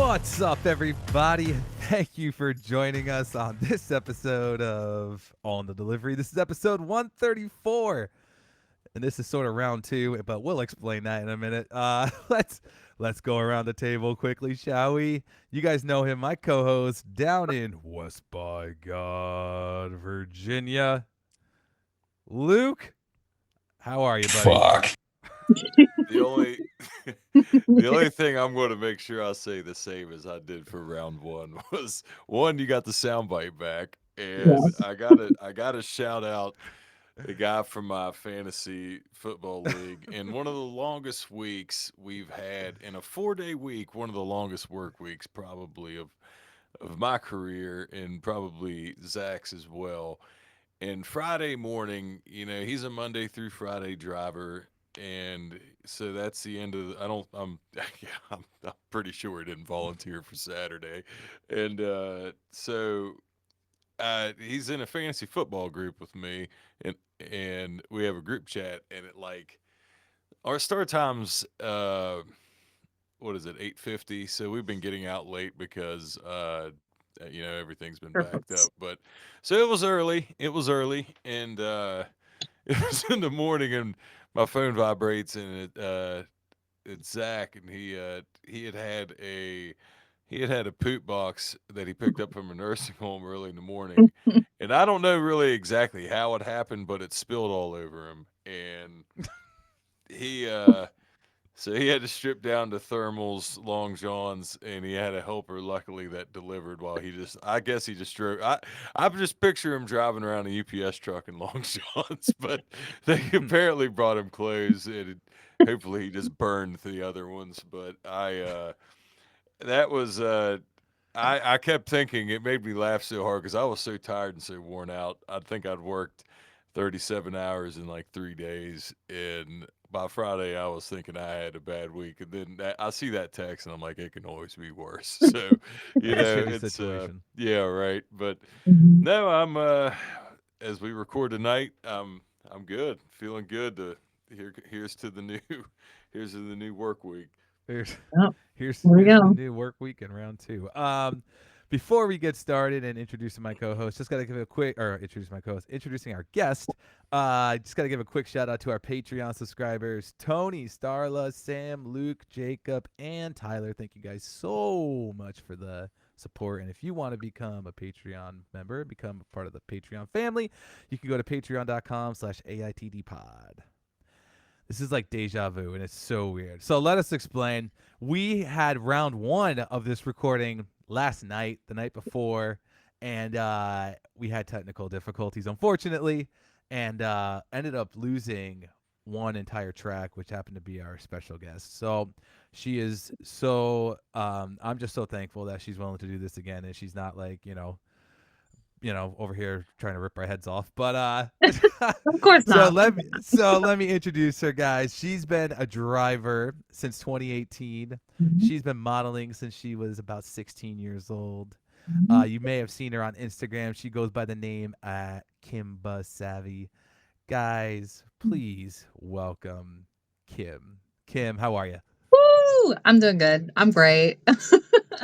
What's up, everybody? Thank you for joining us on this episode of On the Delivery. This is episode 134, and this is sort of round two, but we'll explain that in a minute. Let's go around the table quickly, shall we? You guys know him, my co-host down in West by God, Virginia. Luke, how are you, buddy? Fuck. The only the only thing I'm going to make sure I say the same as I did for round one was one, you got the soundbite back, and Yes. I gotta shout out the guy from my fantasy football league. And one of the longest weeks we've had in a 4-day week, one of the longest work weeks probably of my career, and probably Zach's as well. And Friday morning, he's a Monday through Friday driver, and so that's the end of. I don't. Yeah, I'm pretty sure he didn't volunteer for Saturday, and he's in a fantasy football group with me, and we have a group chat, and it like our start times. What is it? 8:50. So we've been getting out late because everything's been backed Perfect. up. But so it was early. It was early, and it was in the morning, and my phone vibrates, and it's Zach, and he had had a poop box that he picked up from a nursing home early in the morning, and I don't know really exactly how it happened, but it spilled all over him, and he so he had to strip down to thermals, long johns, and he had a helper, luckily, that delivered while I guess he just drove. I just picture him driving around a UPS truck in long johns, but they apparently brought him clothes, and hopefully he just burned the other ones. But that was, I kept thinking, it made me laugh so hard because I was so tired and so worn out. I think I'd worked 37 hours in like 3 days. And by Friday, I was thinking I had a bad week. And then I see that text and I'm like, it can always be worse. So, It's a shitty it's, situation. yeah, right. But Mhm. no, as we record tonight, I'm good, feeling good here's to the new, here's to the new work week. Here's Yep. here's Here we here's to the go. new work week in round two. Before we get started and introducing my co-host, just gotta give a quick or introduce my co-host, introducing our guest. Just gotta give a quick shout out to our Patreon subscribers: Tony, Starla, Sam, Luke, Jacob, and Tyler. Thank you guys so much for the support. And if you want to become a Patreon member, become a part of the Patreon family, you can go to patreon.com/AITDpod. This is like deja vu, and it's so weird. So let us explain. We had round one of this recording last night, the night before, and we had technical difficulties, unfortunately, and ended up losing one entire track, which happened to be our special guest. So she is so. I'm just so thankful that she's willing to do this again, and she's not like over here trying to rip our heads off. But Of course so not. let me introduce her, guys. She's been a driver since 2018. Mhm. She's been modeling since she was about 16 years old. Mhm. You may have seen her on Instagram. She goes by the name Kimba Savvy. Guys, please welcome Kim. Kim, how are you? Woo! I'm doing good. I'm great. I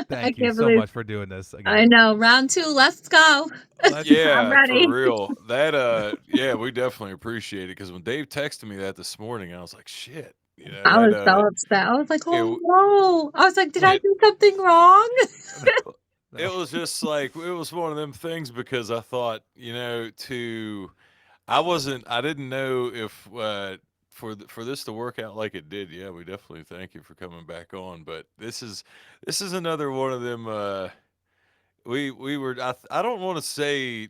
Thank you can't so believe much for doing this I again. know. Round two. Let's go. Let's I'm Yeah, for ready. real. That yeah, we definitely appreciate it because when Dave texted me that this morning, I was like, shit, I that was so upset. I was like, it oh no. I was like, did I it do something wrong? it no. was just like it was one of them things because I thought, I didn't know if for this to work out like it did. Yeah, we definitely thank you for coming back on, but this is another one of them we were I don't want to say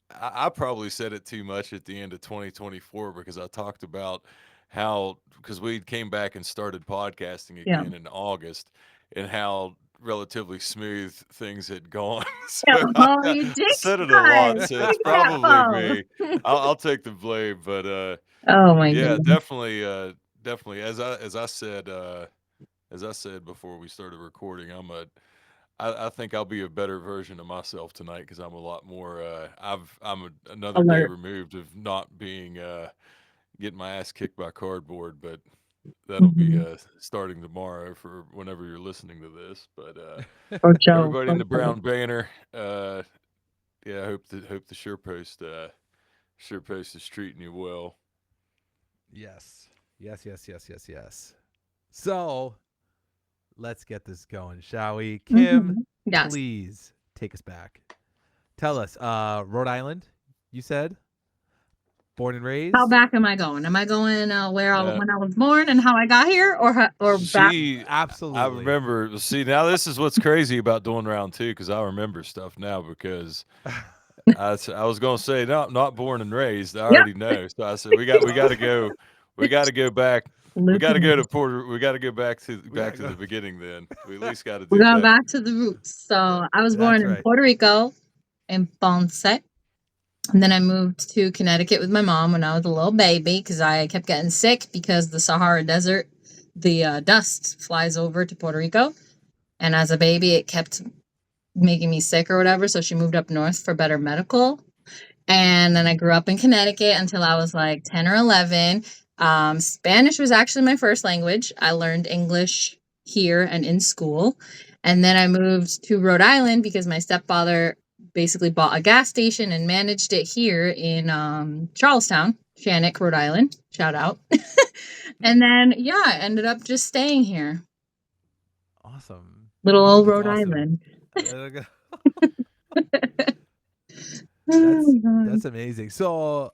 I probably said it too much at the end of 2024 because I talked about how because we came back and started podcasting Yeah. again in August and how relatively smooth things had gone. Yeah. So Oh, I you jinxed said it a lot, us. so Be it's probably careful. me. I'll take the blame, but Oh my yeah, goodness. definitely as I said before we started recording, I think I'll be a better version of myself tonight because I'm a lot more. Another day Alert. removed of not being getting my ass kicked by cardboard, but that'll be Mhm. starting tomorrow for whenever you're listening to this. But Or Joe. everybody in Or the Joe. Brown Banner, yeah, I hope the sure post is treating you well. Yes. Yes. So let's get this going, shall we? Kim, Yes. please take us back. Tell us, Rhode Island, you said? Born and How raised? back am I going? Am I going No, when I was born and how I got here, or back? I Absolutely. remember. See, now this is what's crazy about doing round two because I remember stuff now because I was gonna say no, not born and raised. I Yep. already know. So I said we got to go back. We got to go Listen, to Puerto. We got to go We back gotta to go. the beginning. Then we at least got to we're do going that. back to the roots. So I was born That's in right. Puerto Rico, in Ponce, and then I moved to Connecticut with my mom when I was a little baby because I kept getting sick because the Sahara Desert, the dust flies over to Puerto Rico, and as a baby it kept making me sick or whatever. So she moved up north for better medical. And then I grew up in Connecticut until I was like 10 or 11. Spanish was actually my first language. I learned English here and in school. And then I moved to Rhode Island because my stepfather basically bought a gas station and managed it here in Charlestown, Shannock, Rhode Island. Shout out. And then, yeah, I ended up just staying here. Awesome. Little old That's Rhode awesome. Island. That's Oh, God. that's amazing. So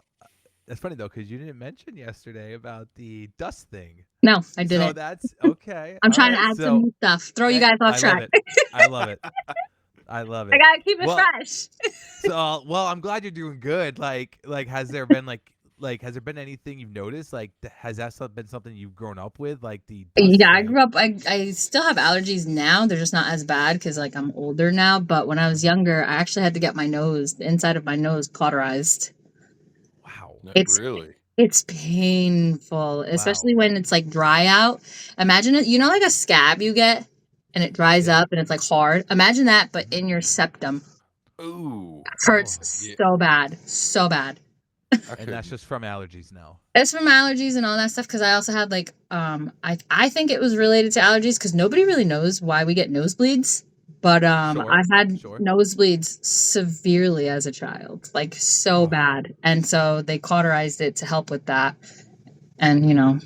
that's funny though, because you didn't mention yesterday about the dust thing. No, I So didn't. that's okay. I'm All trying to right. add some So new stuff. Throw you guys off I love track. it. I love it. I love I it. gotta keep it Well, fresh. so well, I'm glad you're doing good. Like, has there been has there been anything you've noticed? Like, has that been something you've grown up with, like the dust Yeah, I thing? grew up. I still have allergies now. They're just not as bad because like I'm older now. But when I was Mhm. younger, I actually had to get the inside of my nose, cauterized. Wow. No, It's really? it's painful, Wow. especially when it's like dry out. Imagine it. You know, like a scab you get, and it dries Yeah. up and it's like hard. Imagine that, but Mhm. in your septum. Ooh, Oh, Hurts yeah. so bad, so bad. I and that's couldn't. just from allergies now. It's from allergies and all that stuff because I also had like I think it was related to allergies because nobody really knows why we get nosebleeds. But Sure. I had Sure. nosebleeds severely as a child, like so Oh, bad. And so they cauterized it to help with that. And you know,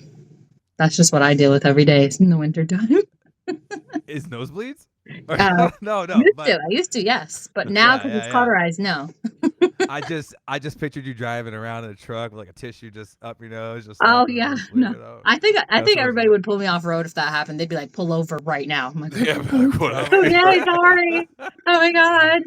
that's just what I deal with every day in the winter time. is nosebleeds? uh No. But I used to, yes. But now yeah, because yeah, it's yeah. cauterized, no. I just pictured you driving around in a truck with like a tissue just up your nose, just Oh stopping a yeah, nosebleed. no. I That's think what everybody would pull me off road if that happened. They'd be like, pull over right now. I'm like, Yeah, but okay. like what? Oh, Okay, sorry. Oh my god.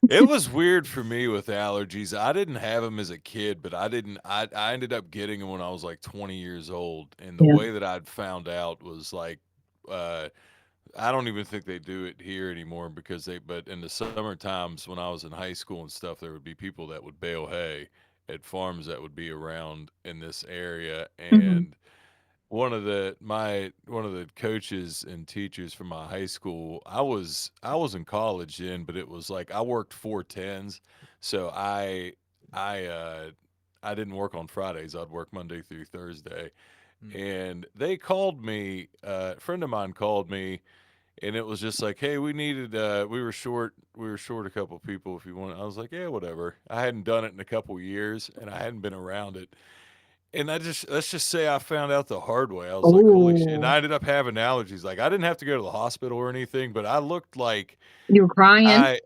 It was weird for me with allergies. I didn't have them as a kid, but I ended up getting them when I was like 20 years old. And the Yeah. way that I'd found out was like, uh, I don't even think they do it here anymore but in the summer times when I was in high school and stuff, there would be people that would bale hay at farms that would be around in this area. Mhm. And one of the coaches and teachers from my high school, I was in college then, but it was like I worked 4 10s, so I I didn't work on Fridays. I'd work Monday through Thursday, Mm. and they called me. A friend of mine called me, and it was just like, hey, we were short a couple people. If you want, I was like, yeah, whatever. I hadn't done it in a couple years, and I hadn't been around it. And let's just say I found out the hard way. I was like, "Holy shit!" And Oh, I ended up having allergies. Like I didn't have to go to the hospital or anything, but I looked like you were crying? I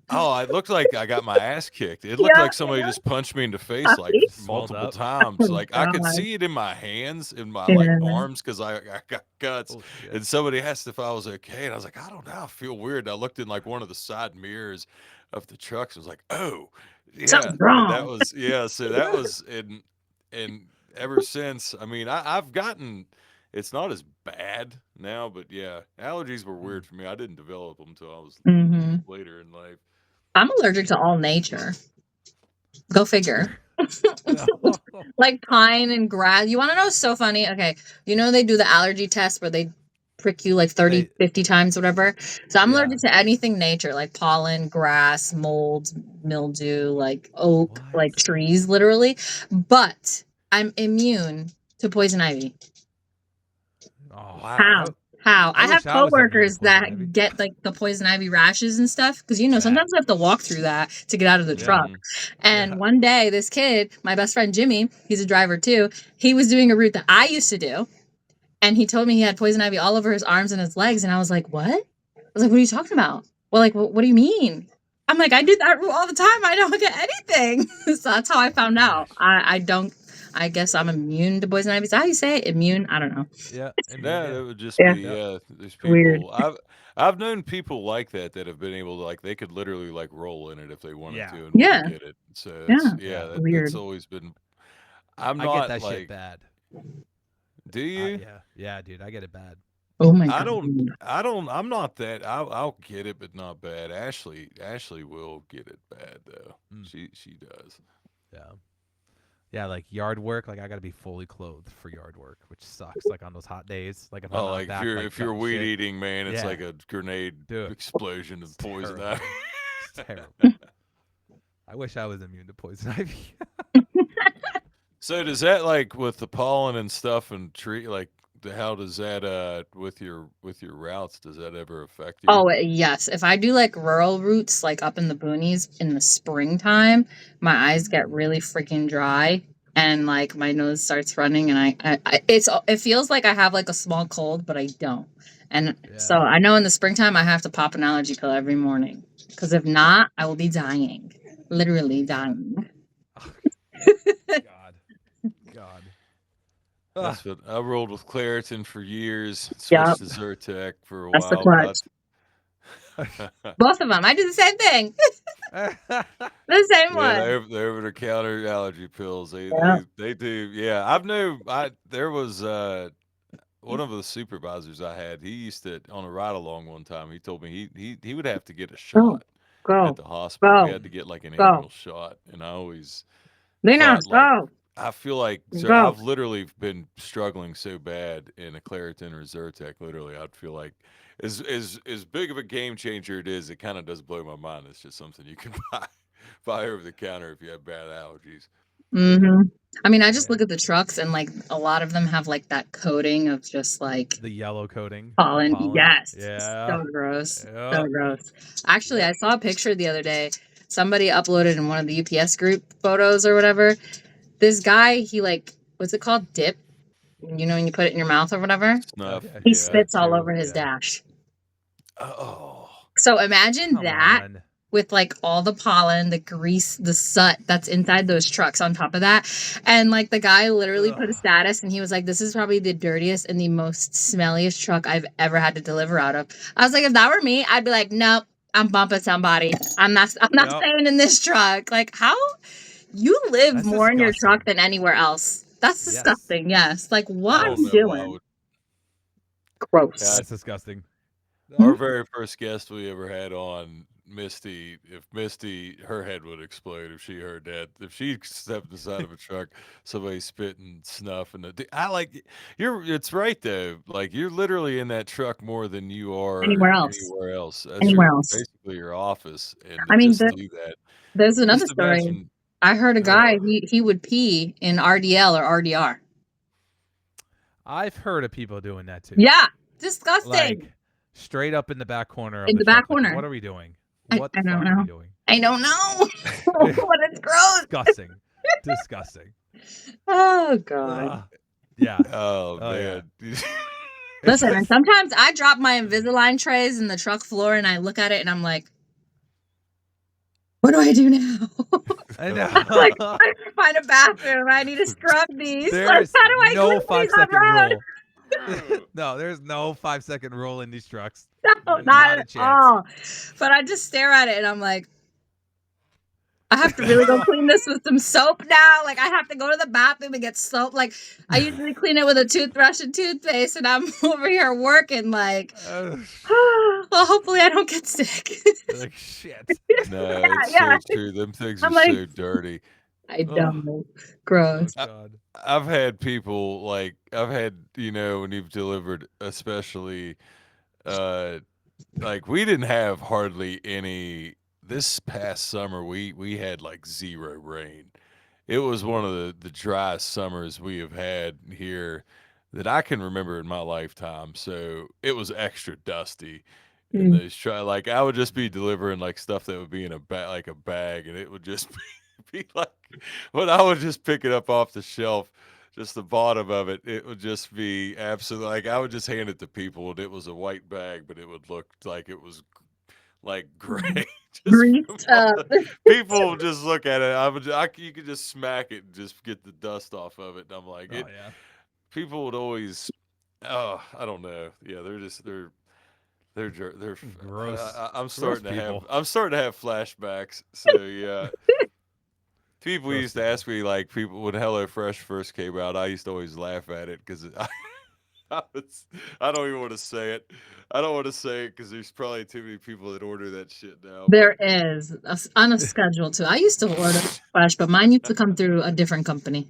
I looked like I got my ass kicked. It looked Yeah, like somebody yeah. just punched me in the face like Puppy. Swelled multiple up. times. Oh Like I could god. see it in my hands, in my like Yeah. arms, because I got cuts. Oh shit. And somebody asked if I was okay, and I was like, I don't know. I feel weird. And I looked in like one of the side mirrors of the trucks. I was like, oh, yeah. Something's And that wrong. was yeah. So that was and ever since, I mean, I've gotten. It's not as bad now, but yeah, allergies were Mm. weird for me. I didn't develop them until I was Hmm. later in life. I'm allergic to all nature. Go figure. No. Like pine and grass. You want to know what's so funny? Okay. You know, they do the allergy test where they prick you like 30, They 50 times, whatever. So I'm yeah. allergic to anything nature, like pollen, grass, mold, mildew, like oak, like What? trees, literally. But I'm immune to to poison ivy. Oh, Wow. How? I I have wish I was immune to coworkers poison that ivy. get like the poison ivy rashes and stuff because Bad. sometimes I have to walk through that to get out of the Yeah. truck. And Yeah. one day, this kid, my best friend Jimmy, he's a driver too. He was doing a route that I used to do, and he told me he had poison ivy all over his arms and his legs. And I was like, "What?" I was like, "What are you talking about?" Well, like, what do you mean? I'm like, I do that route all the time. I don't get anything. So that's how I found out. I don't. I guess I'm immune to poison ivy. Is that how you say it? Immune? I don't know. Yeah. Yeah, Yeah. that would just Yeah. be Yep. there's Weird. people I've known people like that have been able to like they could literally like roll in it if they wanted Yeah. to and Yeah. wouldn't get it. So Yeah. it's Yeah. that's Weird. always been. I'm I get not that shit like. bad. Do you? Yeah. Yeah, dude. I get it bad. Oh my I god. don't. I don't. I'm not that. I'll get it, but not bad. Ashley will get it bad though. Mm. She does. Yeah. Yeah, like yard work, like I gotta be fully clothed for yard work, which sucks. Like on those hot days, like if I'm Oh, out like back, if like you're cutting weed shit, eating, man, it's Yeah. like a grenade Dude, explosion of it's poison. terrible. It's terrible. I wish I was immune to poison ivy. So does that like with the pollen and stuff and tree like how does that with your routes does that ever affect you? Oh yes. If I do like rural routes, like up in the boonies in the springtime, my eyes get really freaking dry, and like my nose starts running, and it feels like I have like a small cold, but I don't. And so Yeah. I know in the springtime I have to pop an allergy pill every morning, because if not, I will be dying, literally dying. God. God. That's what I rolled with Claritin for years. Yep. Switched to Zyrtec for a That's the while. clutch. But Both of them. I do the same thing. The same yeah, one. they're over the counter allergy pills. Yeah. They do. Yeah, there was one of the supervisors I had. He used to on a ride along one time. He told me he would have to get a shot Go. at the hospital. He Go. had to get like an Go. annual shot, and I always They know. thought like Go. I feel like Go. I've literally been struggling so bad in a Claritin or Zyrtec. Literally, I'd feel like as big of a game changer it is, it kind of does blow my mind. It's just something you can buy over the counter if you have bad allergies. Mm-hmm. I mean, I just Yeah. look at the trucks, and like a lot of them have like that coating of just like The yellow coating. pollen. Yes. Yeah. So gross. So Yep. gross. Actually, Yep. I saw a picture the other day. Somebody uploaded in one of the UPS group photos or whatever. This guy, he like, what's it called? Dip. You know, when you put it in your mouth or whatever. Snuff. Okay. He Yeah. spits all True, over his yeah. dash. Oh. So imagine Come that on. with like all the pollen, the grease, the soot that's inside those trucks on top of that. And like the guy literally put a Ugh. status, and he was like, "This is probably the dirtiest and the most smelliest truck I've ever had to deliver out of." I was like, if that were me, I'd be like, "Nope, I'm bumping somebody. I'm not Yep. staying in this truck." Like, how you live That's more in your truck disgusting. than anywhere else. That's Yes. disgusting. Yes. Like, what I are don't you know why I doing? would. Gross. That's disgusting. Our very first guest we ever had on, Misty, if Misty, her head would explode if she heard that. If she stepped inside of a truck, somebody spitting snuff and it's right though. Like you're literally in that truck more than you are Anywhere else. anywhere else. That's Anywhere else. basically your office. And I mean, just do that. there's another Just story. imagine. I heard a guy, Oh, he would pee in RDL or RDR. I've heard of people doing that too. Yeah, disgusting. Like straight up in the back corner of In the the back truck. Like, corner. what are we doing? I What the don't fuck are know. we doing? I don't know. But it's gross. Disgusting. Disgusting. Oh god. Ugh. Yeah. oh Oh, yeah. man. Listen, and sometimes I drop my Invisalign trays in the truck floor, and I look at it, and I'm like, what do I do now? I know. Like, I need to find a bathroom. I need to scrub these. Like, There's how do I no clean these 5-second on road? rule. No, there's no 5-second rule in these trucks. No, Not not a at chance. all. But I just stare at it, and I'm like, I have to really go clean this with some soap now. Like, I have to go to the bathroom and get soap. Like, I usually clean it with a toothbrush and toothpaste, and I'm over here working like, well, hopefully I don't get sick. Like shit. No, Yeah, it's yeah. so true. Them things I'm are like- so dirty. I don't. Gross. Oh god. I've had people when you've delivered, especially, like we didn't have hardly any this past summer. We had like zero rain, it was one of the driest summers we have had here that I can remember in my lifetime. So it was extra dusty. And Mm. those like I would just be delivering like stuff that would be in a bag, like a bag, and it would just be like when I would just pick it up off the shelf, just the bottom of it, it would just be absolutely like I would just hand it to people, and it was a white bag, but it would look like it was like gray. Just from Greased all up. people would just look at it. You could just smack it and just get the dust off of it. And I'm like, Oh yeah. people would always, oh, I don't know. Yeah, they're. Gross. I'm Gross starting to have people. flashbacks. So yeah, people Gross used to people. ask me like people when HelloFresh first came out. I used to always laugh at it because I don't even want to say it. I don't want to say it because there's probably too many people that order that shit now. There is on a schedule too. I used to order fresh, but mine used to come through a different company.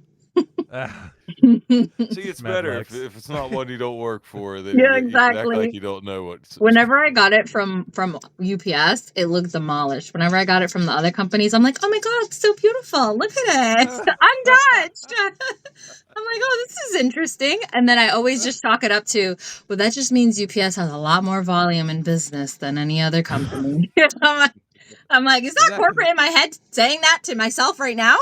Ah, See, it's Mad better Lex. if it's not one you don't work for. Then Yeah, you can act like exactly. you don't know what. Whenever I got it from UPS, it looked demolished. Whenever I got it from the other companies, I'm like, oh my god, it's so beautiful. Look at it, untouched. I'm like, oh, this is interesting. And then I always just chalk it up to, well, that just means UPS has a lot more volume in business than any other company. I'm like, is that Exactly. corporate in my head saying that to myself right now?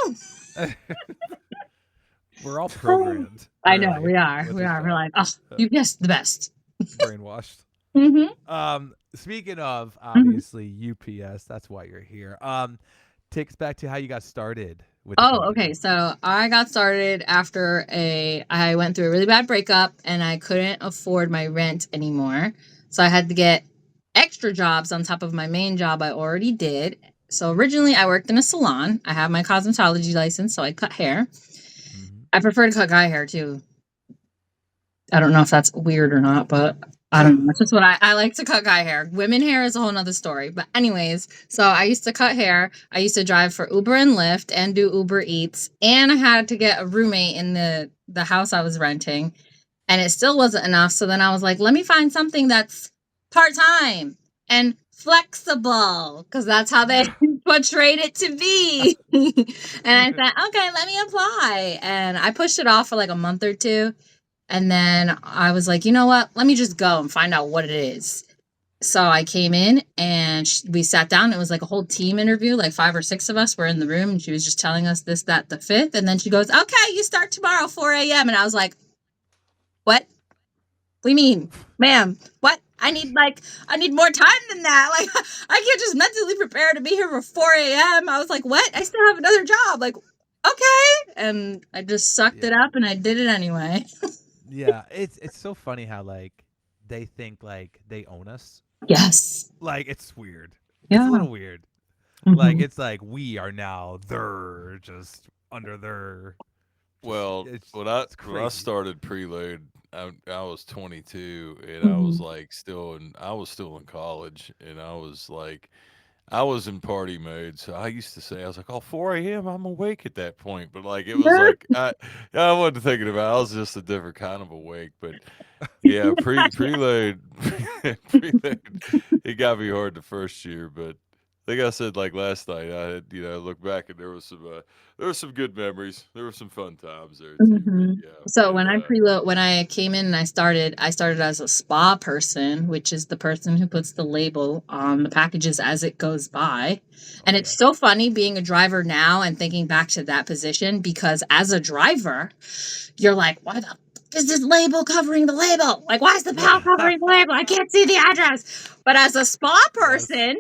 We're all programmed. I know really, we are. with We this are. We're stuff. like, oh, UPS the best. Brainwashed. Mm-hmm. Speaking of obviously UPS, that's why you're here. Take us back to how you got started with the Oh, company. okay. So I got started after I went through a really bad breakup and I couldn't afford my rent anymore. So I had to get extra jobs on top of my main job I already did. So originally I worked in a salon. I have my cosmetology license, so I cut hair. Mhm. I prefer to cut guy hair too. I don't know if that's weird or not, but I don't know. That's just what I like to cut guy hair. Women hair is a whole nother story. But anyways, so I used to cut hair. I used to drive for Uber and Lyft and do Uber Eats. And I had to get a roommate in the house I was renting. And it still wasn't enough. So then I was like, let me find something that's part-time and flexible. Because that's how they portrayed it to be. And I said, okay, let me apply. And I pushed it off for like a month or two. And then I was like, you know what? Let me just go and find out what it is. So I came in and we sat down. It was like a whole team interview, like 5 or 6 of us were in the room. And she was just telling us this, that, the fifth. And then she goes, okay, you start tomorrow, 4 a.m. And I was like, what? What do you mean? Ma'am, what? I need more time than that. Like, I can't just mentally prepare to be here for 4 a.m. I was like, what? I still have another job. Like, okay. And I just sucked it Yeah. up and I did it anyway. Yeah, it's so funny how like they think like they own us. Yes. Like it's weird. It's Yeah. a little weird. Like Mhm. it's like we are now their just under their. Well, It's when I crazy. started preload, I was 22 and I was Mhm. like I was still in college and I was in party mode. So I used to say I was like, "Oh, 4 a.m. I'm awake at that point." But like it was like I wasn't thinking about it. I was just a different kind of awake. But yeah, preload preload it got me hard the first year, but like I said, like last night, I had look back and there was some good memories. There were some fun times there too. But Mhm. yeah, So but when I came in and I started as a spa person, which is the person who puts the label on the packages as it goes by. And it's Okay. so funny being a driver now and thinking back to that position because as a driver, you're like, why the f- is this label covering the label? Like, why is the PAL covering the label? I can't see the address. But as a spa Yes. person,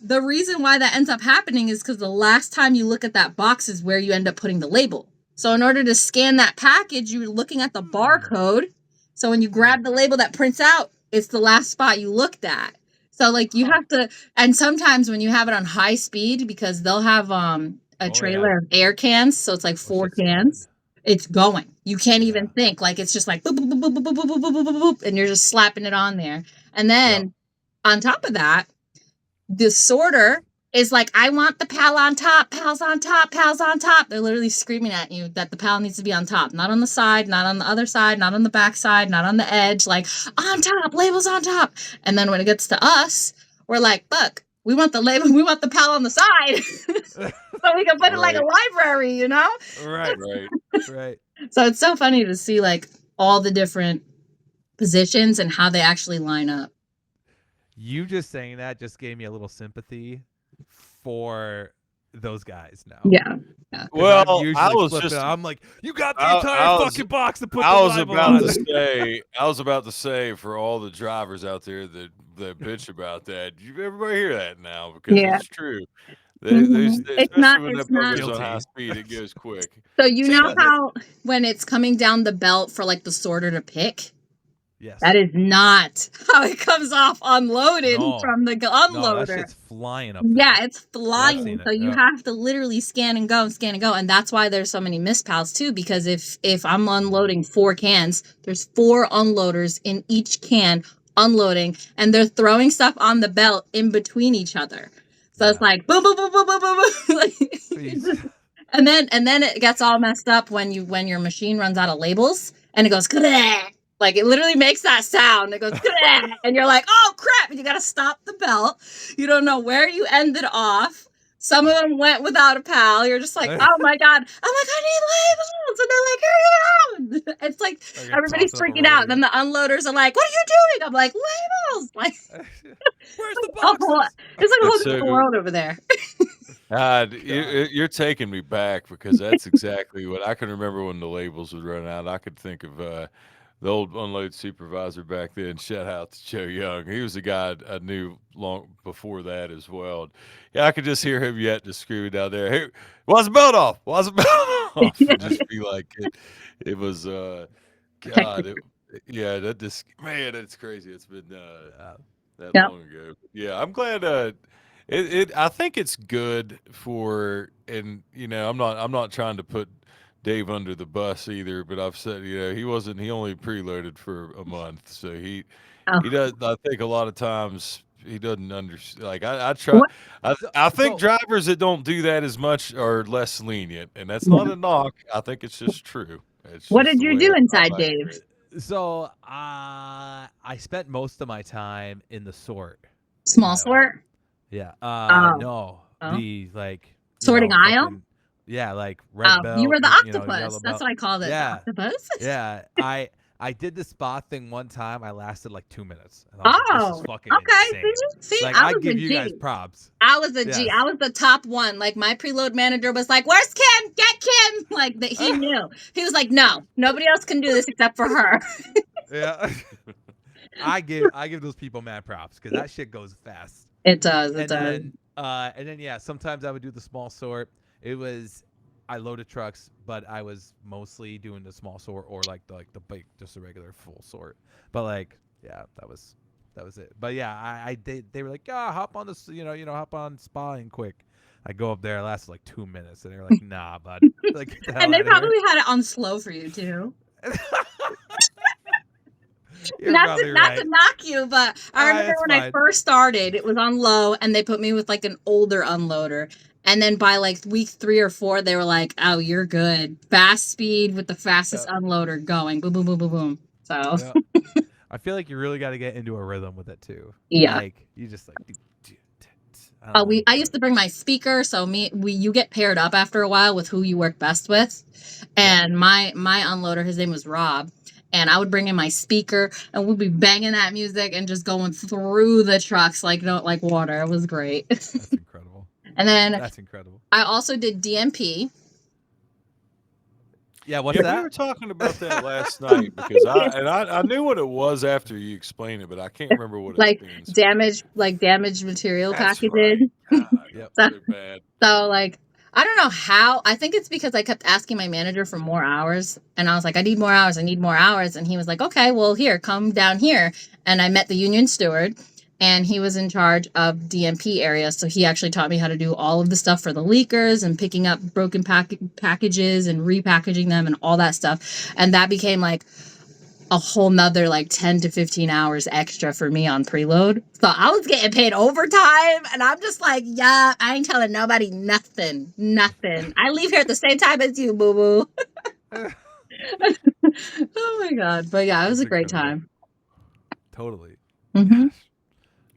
the reason why that ends up happening is because the last time you look at that box is where you end up putting the label. So in order to scan that package, you're looking at the barcode. So when you grab the label that prints out, it's the last spot you looked at. So like you Huh. have to, and sometimes when you have it on high speed, because they'll have a Oh, trailer yeah. of air cans, so it's like Oh, 4 shit's going. cans. It's going. You can't Yeah. even think. Like it's just like boop, boop, boop, boop, boop, boop, boop, boop, boop, boop, boop, and you're just slapping it on there. And then Yep. on top of that, the sorter is like, I want the PAL on top, PAL's on top, PAL's on top. They're literally screaming at you that the PAL needs to be on top, not on the side, not on the other side, not on the back side, not on the edge, like on top, labels on top. And then when it gets to us, we're like, look, we want the label, we want the PAL on the side. so we can put it like a Right. library, you know? Right. Right. Right. So it's so funny to see like all the different positions and how they actually line up. You just saying that just gave me a little sympathy for those guys now. Yeah. 'Cause Well, I'm I usually was flipping. just I'm like, you got the I entire was fucking box to put I the was Bible about on. to say for all the drivers out there that bitch about that, you everybody hear that now because Yeah. it's true. Mhm. It's not. Especially when It's that boat not. goes on high Guilty. speed, it goes quick. So you See, know that- how when it's coming down the belt for like the sorter to pick, Yes. that is not how it comes off unloaded No. from the No, that unloader. shit's flying up there. Yeah, it's seen flying. it, So you yeah. have to literally scan and go, and that's why there's so many mispals too. Because if I'm unloading 4 cans, there's 4 unloaders in each can unloading, and they're throwing stuff on the belt in between each other. So it's Yeah. like boom, boom, boom, boom, boom, boom, boom. Like, Jeez. and then it gets all messed up when your machine runs out of labels and it goes "Ka-da!" like it literally makes that sound. It goes "Ka-da!" and you're like, oh crap! And you gotta stop the belt. You don't know where you ended off. Some of them went without a pal. You're just like, oh my god! I'm like, I need labels, and they're like, hurry up! It's like Like, everybody's tossing up a freaking out. radio. Then the unloaders are like, what are you doing? I'm like, labels. Like, Where's the a whole, boxes? it's like a whole That's so different good. world over there. You're taking me back because that's exactly what I can remember when the labels would run out. I could think of the old unload supervisor back then. Shout out to Joe Young. He was a guy I knew long before that as well. Yeah, I could just hear him yet just screaming down there. Hey, why's the belt off? Why's the belt off? It'd just be like it was God. Yeah, that just man, it's crazy. It's been that Yep. long ago. Yeah, I'm glad. I think it's good for, and I'm not trying to put Dave under the bus either, but I've said he only preloaded for a month, so he Oh. does. I think a lot of times he doesn't understand. Like I try. What? I think So- drivers that don't do that as much are less lenient, and that's Yeah. not a knock. I think it's just true. It's What just did the you way do I inside, like Dave? it. So I spent most of my time in the sort. Small aisle. sort? Yeah. Oh. No. Oh. The like Sorting aisle? fucking- yeah, like red Oh, belt. you were the yellow octopus. That's belt. what I called it. Yeah. The octopus? Yeah. I did the spot thing one time. I lasted like 2 minutes. And I was like, Oh, this is fucking okay. insane. See, Like I I was give a you G. guys props. I was a G. Yes. I was the top one. Like my preload manager was like, "Where's Kim? Get Kim!" Like that. He knew. He was like, "No, nobody else can do this except for her." Yeah. I give those people mad props because that shit goes fast. It does. It and does. then yeah, sometimes I would do the small sort. I loaded trucks, but I was mostly doing the small sort or like the big, just a regular full sort. But like, yeah, that was it. But yeah, they were like, yeah, hop on this, hop on spying quick. I go up there, it lasted like 2 minutes, and they're like, nah, bud. Like, get the hell And they outta here. probably had it on slow for you too. You're not probably to right. knock you, but I remember it's when I fine. first started, it was on low, and they put me with like an older unloader. And then by like week 3 or 4, they were like, "Oh, you're good. Fast speed with the fastest unloader going. Boom, boom, boom, boom, boom." So Yeah. I feel like you really got to get into a rhythm with it too. yeah. Like you just like. I don't know, I used to bring my speaker, so you get paired up after a while with who you work best with. And my unloader, his name was Rob, and I would bring in my speaker, and we'd be banging that music and just going through the trucks like water. It was great. That's incredible. And then That's incredible. I also did DMP. Yeah, what's We that? were talking about that last night because I knew what it was after you explained it, but I can't remember what it Like stands for. damaged material That's packaging. right. God, Yep. so bad. So like I don't know how. I think it's because I kept asking my manager for more hours, and I was like, I need more hours, and he was like, okay, well here, come down here. And I met the union steward, and he was in charge of DMP areas, so he actually taught me how to do all of the stuff for the leakers and picking up broken packages and repackaging them and all that stuff. And that became like a whole nother like 10 to 15 hours extra for me on preload. So I was getting paid overtime, and I'm just like, yeah, I ain't telling nobody nothing. I leave here at the same time as you, boo boo. Oh my god. But yeah, it was That's a great incredible. time. Totally. Mhm.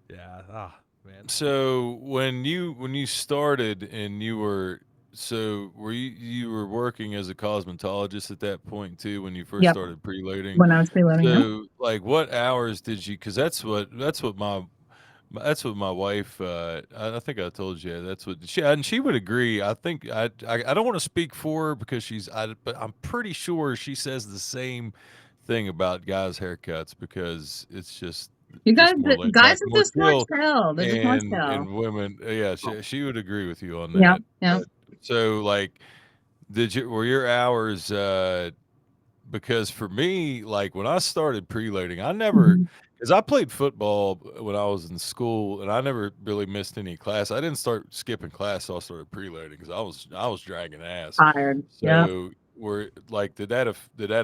Yeah. Ah, man. So when you started and you were so were you were working as a cosmetologist at that point too when you first Yep. started preloading? When I was preloading, yep. So like, what hours did you? Because that's what my wife. I think I told you that's what she and she would agree. I think I don't want to speak for her because but I'm pretty sure she says the same thing about guys' haircuts because it's You guys, just more laid guys back, are more just more chill, chill. They're just more chill. and women, yeah, she would agree with you on Yep. that. Yep. So like, were your hours? Because for me, like when I started preloading, I never, Mhm. because I played football when I was in school, and I never really missed any class. I didn't start skipping class till I started preloading because I was dragging ass. Tired. Yep. So were like, did that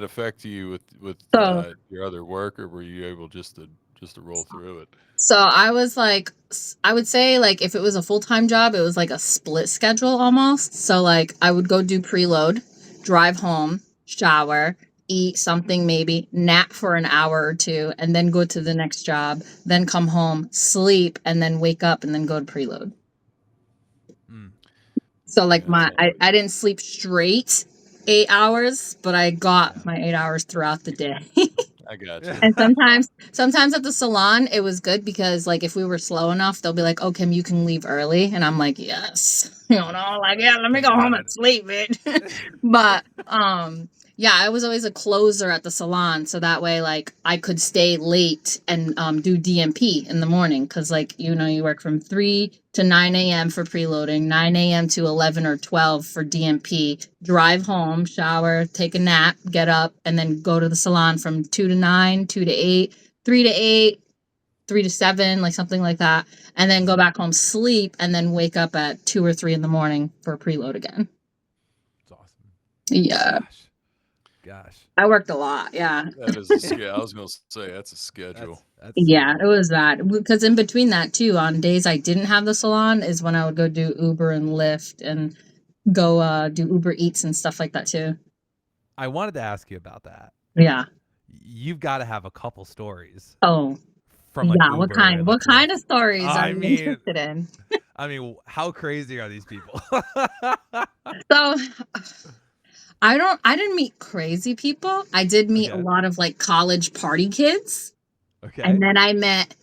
affect you with So, your other work, or were you able just to roll through it? so I was like, I would say like if it was a full-time job, it was like a split schedule almost. So like I would go do preload, drive home, shower, eat something maybe, nap for an hour or two, and then go to the next job, then come home, sleep, and then wake up and then go to preload. Mm. So like Yeah, that I didn't sleep straight 8 hours, but I got Yeah. my 8 hours throughout the day. I got you. And sometimes at the salon, it was good because like if we were slow enough, they'll be like, "Oh, Kim, you can leave early," and I'm like, "Yes," like yeah, let me Thank go home God. and sleep, bitch. But yeah, I was always a closer at the salon, so that way like I could stay late and do DMP in the morning because like you work from 3 to 9 a.m. for preloading, 9 a.m. to 11 or 12 for DMP. Drive home, shower, take a nap, get up, and then go to the salon from 2 to 9, 2 to 8, 3 to 8, 3 to 7, like something like that, and then go back home, sleep, and then wake up at 2 or 3 in the morning for preload again. It's awesome. Yeah, Gosh. I worked a lot. Yeah, That is a schedule. I was gonna say that's a schedule. That's yeah, super it long. was that because in between that too, on days I didn't have the salon, is when I would go do Uber and Lyft and go do Uber Eats and stuff like that too. I wanted to ask you about that. Yeah. You've got to have a couple stories Oh, from like yeah. What Uber kind? and What like kind Lyft. of stories are I you mean, interested in? how crazy are these people? So, I didn't meet crazy people. I did meet a Okay. lot of like college party kids, Okay. and then I met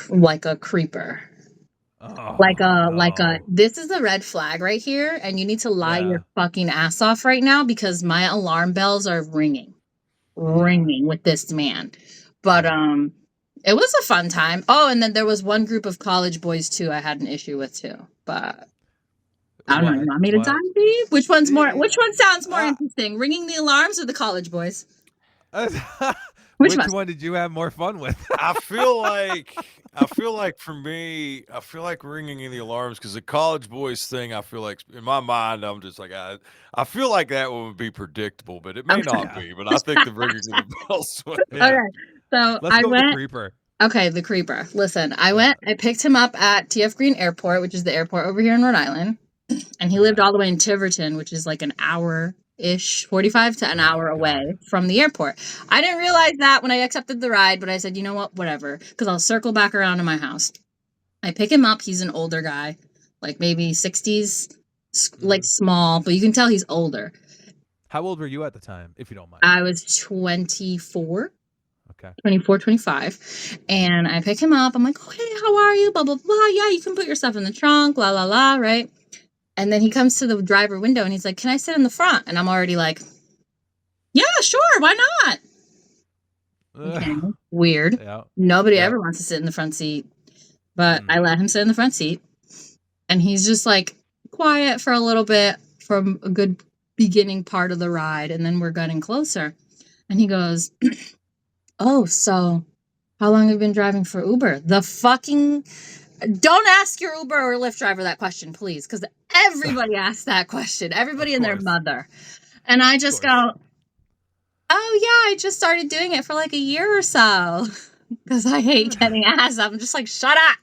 like a creeper. Like Oh a no. this is a red flag right here, and you need to lie Yeah. your fucking ass off right now because my alarm bells are ringing with this man. But it was a fun time. Oh, and then there was one group of college boys too I had an issue with too. But I don't know. You What? want me to dive What? deep? Which one's more? Yeah. Which one sounds more Uh, interesting? Ringing the alarms or the college boys? Which Which one? one did you have more fun with? I feel like for me, I feel like ringing in the alarms because the college boys thing. I feel like in my mind, I'm just like I feel like that one would be predictable, but it may Okay. not Yeah. be. But I think the ringing of the bells. One. Yeah. Okay. So Let's I go with the went. creeper. Okay, the creeper. Listen, I Yeah. picked him up at TF Green Airport, which is the airport over here in Rhode Island. And he lived Okay. all the way in Tiverton, which is like an hour-ish, 45 to an Oh hour away God. from the airport. I didn't realize that when I accepted the ride, but I said, you know what, whatever, because I'll circle back around to my house. I pick him up. He's an older guy, like maybe 60s, like small, but you can tell he's older. How old were you at the time, if you don't mind? I was 24. Okay. 24, 25. And I pick him up. I'm like, oh, hey, how are you? Blah, blah, blah. Yeah, you can put your stuff in the trunk, la, la, la, right? And then he comes to the driver window and he's like, can I sit in the front? And I'm already like, yeah, sure. Why not? Okay. Weird. Yeah. Nobody Yep. ever wants to sit in the front seat. But I let him sit in the front seat. And he's just like quiet for a little bit from a good beginning part of the ride. And then we're getting closer. And he goes, oh, so how long have you been driving for Uber? Don't ask your Uber or Lyft driver that question, please, because everybody asks that question. Everybody Of and their course. mother. And I just course. go, oh, yeah, I just started doing it for like a year or so because I hate getting asked. I'm just like, shut up.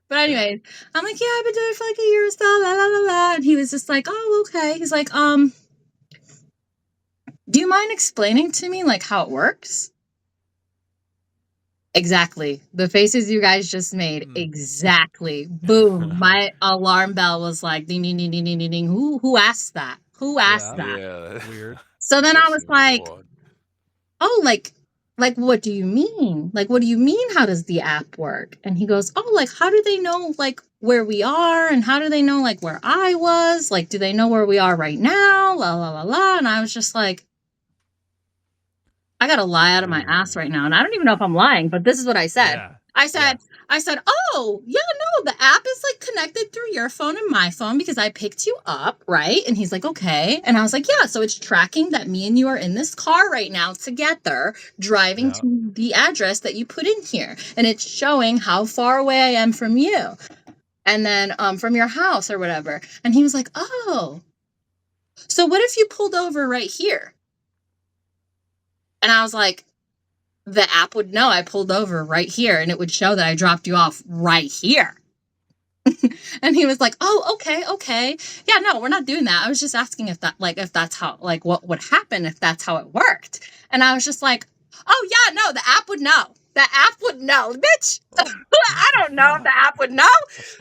But anyways, I'm like, yeah, I've been doing it for like a year or so, la, la, la, la. And he was just like, oh, okay. He's like, do you mind explaining to me like how it works? Exactly. The faces you guys just made. Mm. Exactly. Boom. My alarm bell was like ding ding ding ding ding ding ding. Who asked that? Who asked Yeah. that? Yeah. Weird. So then I was Definitely like, odd. oh, like what do you mean? Like what do you mean how does the app work? And he goes, oh, like how do they know like where we are and how do they know like where I was? Like do they know where we are right now? La la la la. And I was just like, I gotta lie out of my ass right now. And I don't even know if I'm lying, but this is what I said. Yeah. I said, oh, yeah, no, the app is like connected through your phone and my phone because I picked you up, right? And he's like, okay. And I was like, yeah, so it's tracking that me and you are in this car right now together, driving Yeah. to the address that you put in here. And it's showing how far away I am from you. And then from your house or whatever. And he was like, oh, so what if you pulled over right here? And I was like, the app would know I pulled over right here and it would show that I dropped you off right here. And he was like, oh, okay. Yeah, no, we're not doing that. I was just asking if that's how, like, what would happen if that's how it worked. And I was just like, oh, yeah, no, the app would know. The app would know, bitch. I don't know if the app would know.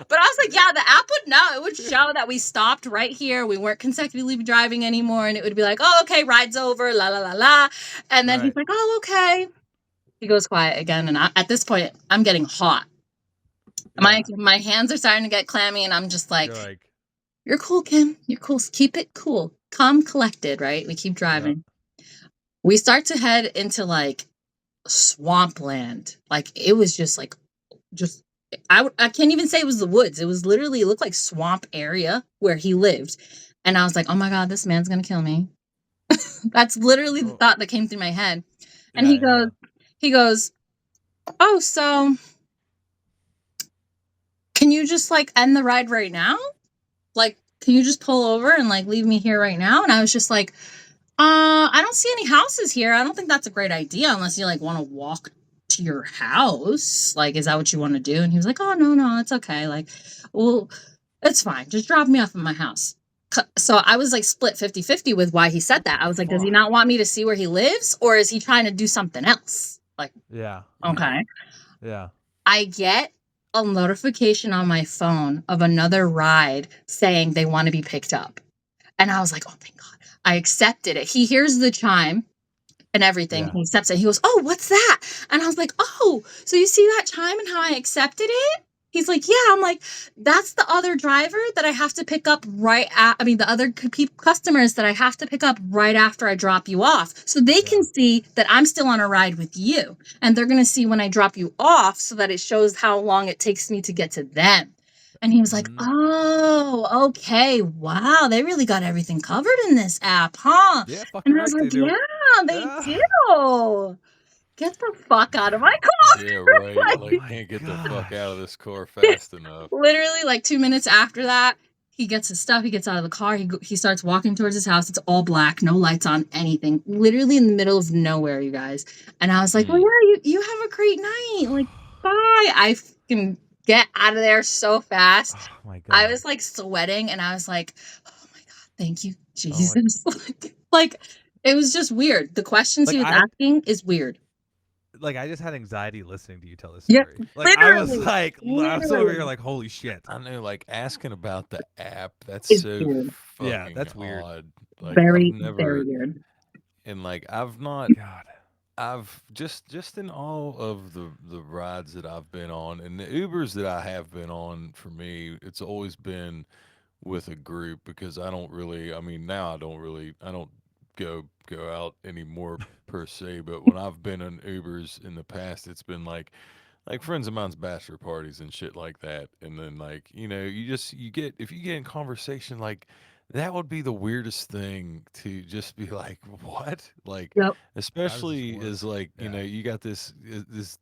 But I was like, yeah, the app would know. It would show that we stopped right here. We weren't consecutively driving anymore. And it would be like, oh, okay, ride's over, la, la, la, la. And then he's like, oh, okay. He goes quiet again, and at this point, I'm getting hot. Yeah. My hands are starting to get clammy, and I'm just like, You're like, "You're cool, Kim. You're cool. Keep it cool, calm, collected." Right? We keep driving. We start to head into like swampland. Like it was just I can't even say it was the woods. It was literally, it looked like swamp area where he lived, and I was like, "Oh my god, this man's gonna kill me." That's literally the thought that came through my head. And he goes, oh, so can you just like end the ride right now? Like, can you just pull over and like leave me here right now? And I was just like, I don't see any houses here. I don't think that's a great idea unless you like want to walk to your house. Like, is that what you want to do? And he was like, oh, no, it's okay. Like, well, it's fine. Just drop me off at my house. So I was like split 50-50 with why he said that. I was like, does he not want me to see where he lives or is he trying to do something else? Like, yeah. okay. Yeah. I get a notification on my phone of another ride saying they want to be picked up. And I was like, oh, thank God. I accepted it. He hears the chime and everything. Yeah. He accepts it. He goes, oh, what's that? And I was like, oh, so you see that chime and how I accepted it? He's like, yeah. I'm like, that's the other driver that I have to pick up the other customers that I have to pick up right after I drop you off. So they can see that I'm still on a ride with you. And they're going to see when I drop you off so that it shows how long it takes me to get to them. And he was like, oh, okay. Wow. They really got everything covered in this app, huh? Yeah, And I was like, yeah, they do. Get the fuck out of my car. Yeah, right. Like, can't get the fuck out of this car fast enough. Literally, like 2 minutes after that, he gets his stuff. He gets out of the car. He starts walking towards his house. It's all black, no lights on, anything. Literally in the middle of nowhere, you guys. And I was like, well, yeah, you have a great night. Like, bye. I can get out of there so fast. Oh my God. I was like sweating, and I was like, oh my God, thank you, Jesus. Like, it was just weird. The questions he was asking is weird. Like, I just had anxiety listening to you tell this Yeah, story. Like, I was literally. like, I was over here like, holy shit. I know, like, asking about the app, that's It's so weird. fucking Yeah, that's weird. odd. Like, Very, I've never, very weird. and like, I've just in all of the rides that I've been on and the Ubers that I have been on, for me, it's always been with a group because I don't really, I mean, now I don't go out anymore per se, but when I've been on Ubers in the past, it's been like friends of mine's bachelor parties and shit like that. And then like, you know, you get, if you get in conversation, like that would be the weirdest thing to just be like, what? Like, Yep. especially worse. as like, you know, you got this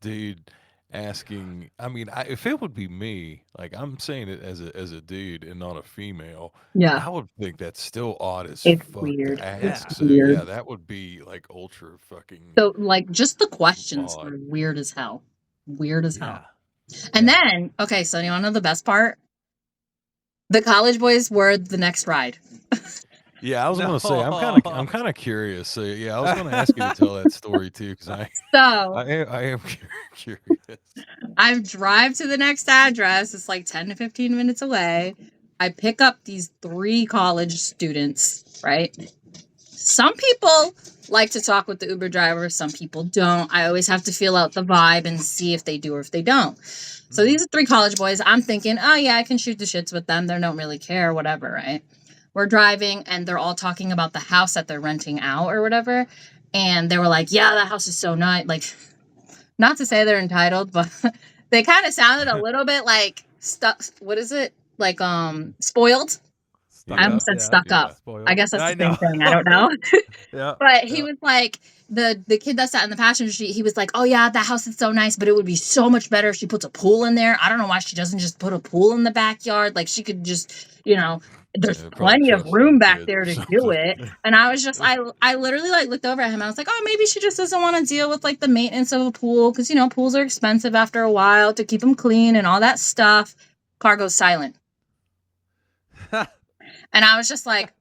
dude asking, I mean, if it would be me, like I'm saying it as a dude and not a female, Yeah. I would think that's still odd as It's fuck weird. to ask. It's So weird. yeah, that would be like ultra fucking So, like, just the questions odd. were weird as hell. Weird as hell. Yeah. And then, okay, so you want to know the best part? The college boys were the next ride. Yeah, I was gonna say I'm No. kind of curious. So yeah, I was gonna ask you to tell that story too, because So I am curious. I drive to the next address. It's like 10 to 15 minutes away. I pick up these 3 college students, right? Some people like to talk with the Uber driver, some people don't. I always have to feel out the vibe and see if they do or if they don't. So these are 3 college boys. I'm thinking, oh yeah, I can shoot the shits with them. They don't really care, whatever, right? We're driving and they're all talking about the house that they're renting out or whatever. And they were like, yeah, that house is so nice. Like, not to say they're entitled, but they kind of sounded a little bit like stuck. What is it? Like, spoiled. Stuck I up, almost said yeah. stuck Yeah. up. Spoiled. I guess that's I the same know. thing. I don't know. Yeah. But he Yeah. was like, the kid that sat in the passenger seat, he was like, oh yeah, that house is so nice, but it would be so much better if she puts a pool in there. I don't know why she doesn't just put a pool in the backyard. Like she could just, there's Yeah, probably plenty of trust room them back kids there or to do something. it. And I was just, I literally like looked over at him. I was like, oh, maybe she just doesn't want to deal with like the maintenance of a pool. Cause pools are expensive after a while to keep them clean and all that stuff. Car goes silent. And I was just like,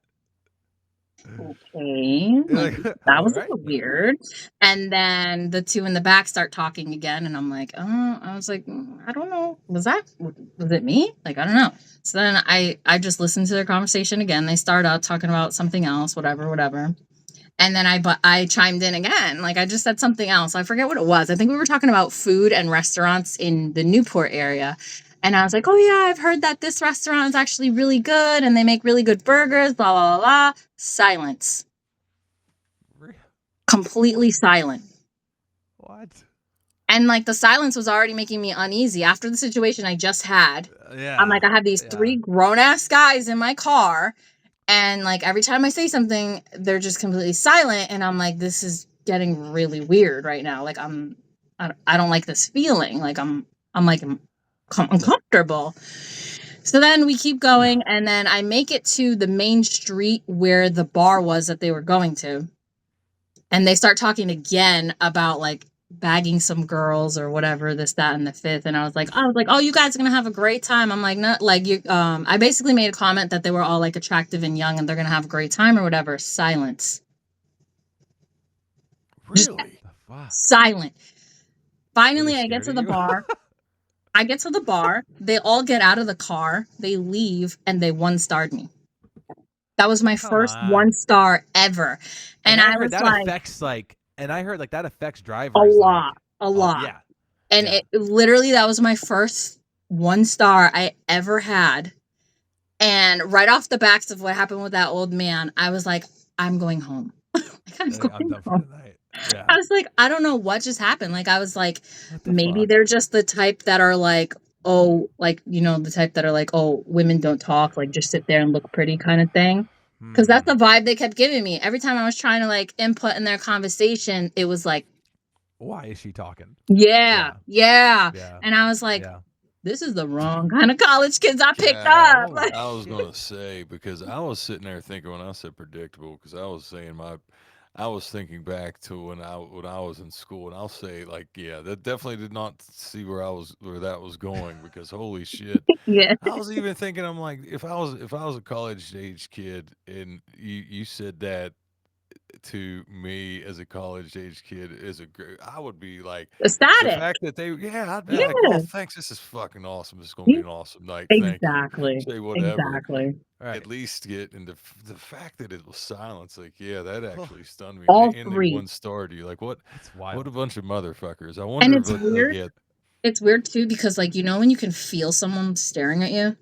okay, like, that was a little weird. And then the 2 in the back start talking again, and I'm like, oh, I was like, I don't know, was it me? Like, I don't know. So then I just listened to their conversation again. They start out talking about something else, whatever. And then I chimed in again. Like, I just said something else. I forget what it was. I think we were talking about food and restaurants in the Newport area. And I was like, oh, yeah, I've heard that this restaurant is actually really good and they make really good burgers, blah, blah, blah, blah. Silence. Completely silent. What? And, like, the silence was already making me uneasy after the situation I just had. Yeah. I'm like, I have these 3 grown-ass guys in my car. And, like, every time I say something, they're just completely silent. And I'm like, this is getting really weird right now. Like, I don't like this feeling. Like, I'm uncomfortable. So then we keep going, and then I make it to the main street where the bar was that they were going to. And they start talking again about like bagging some girls or whatever, this, that, and the fifth. And I was like, oh, you guys are gonna have a great time. I'm like, not like you. I basically made a comment that they were all like attractive and young, and they're gonna have a great time or whatever. Silence. Really? Silent. Finally, Really I get to scared the of you? bar. I get to the bar. They all get out of the car. They leave, and they 1-starred me. That was my Come first on. 1-star ever. And I heard was that like, affects and I heard like that affects drivers. a lot. Yeah. And Yeah. it literally, that was my first 1-star I ever had. And right off the backs of what happened with that old man, I was like, I'm going home. I'm I'm done for home. the night. Yeah. I was like, I don't know what just happened. Like, I was like, What the maybe fuck? they're just the type that are like, oh, like, the type that are like, oh, women don't talk, like, just sit there and look pretty kind of thing. Because that's the vibe they kept giving me. Every time I was trying to, like, input in their conversation, it was like, why is she talking? yeah. Yeah. And I was like, Yeah. this is the wrong kind of college kids I picked Yeah, up. Like, I was gonna say, because I was sitting there thinking when I said predictable, because I was saying I was thinking back to when I was in school, and I'll say like, yeah, that definitely did not see where that was going, because holy shit. yeah. I was even thinking, I'm like, if I was a college age kid and you said that to me as a college age kid, I would be like, the Ecstatic. fact that I'd be like, oh, thanks, this is fucking awesome. This is gonna be an awesome night. Exactly. Thank you. Say whatever. Exactly. Right. At least get into the fact that it was silence. Like, yeah, that actually stunned me. All And 3. they 1-starred you. Like, what? That's wild. What a bunch of motherfuckers. I And wonder it's if weird. they get. It's weird too, because like, when you can feel someone staring at you,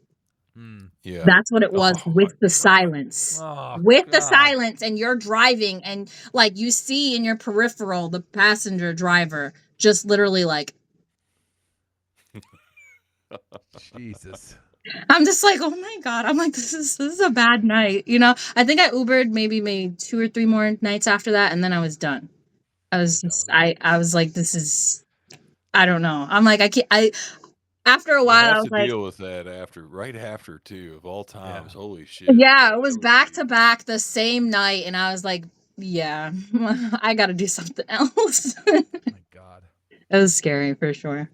Yeah. that's what it was Oh, with my the God. silence. Oh, With the God. silence, and you're driving, and like you see in your peripheral the passenger driver just literally like, Jesus. I'm just like, oh my God. I'm like, this is a bad night. I think I Ubered maybe 2 or 3 more nights after that, and then I was done. I was just, I was like, this is, I don't know. I'm like, after a To while, I have was to like, deal with that right after too, of all times. Yeah. Holy shit. yeah, it was that would back be- to back the same night, and I was like, yeah, I got to do something else. Oh my God. It was scary for sure.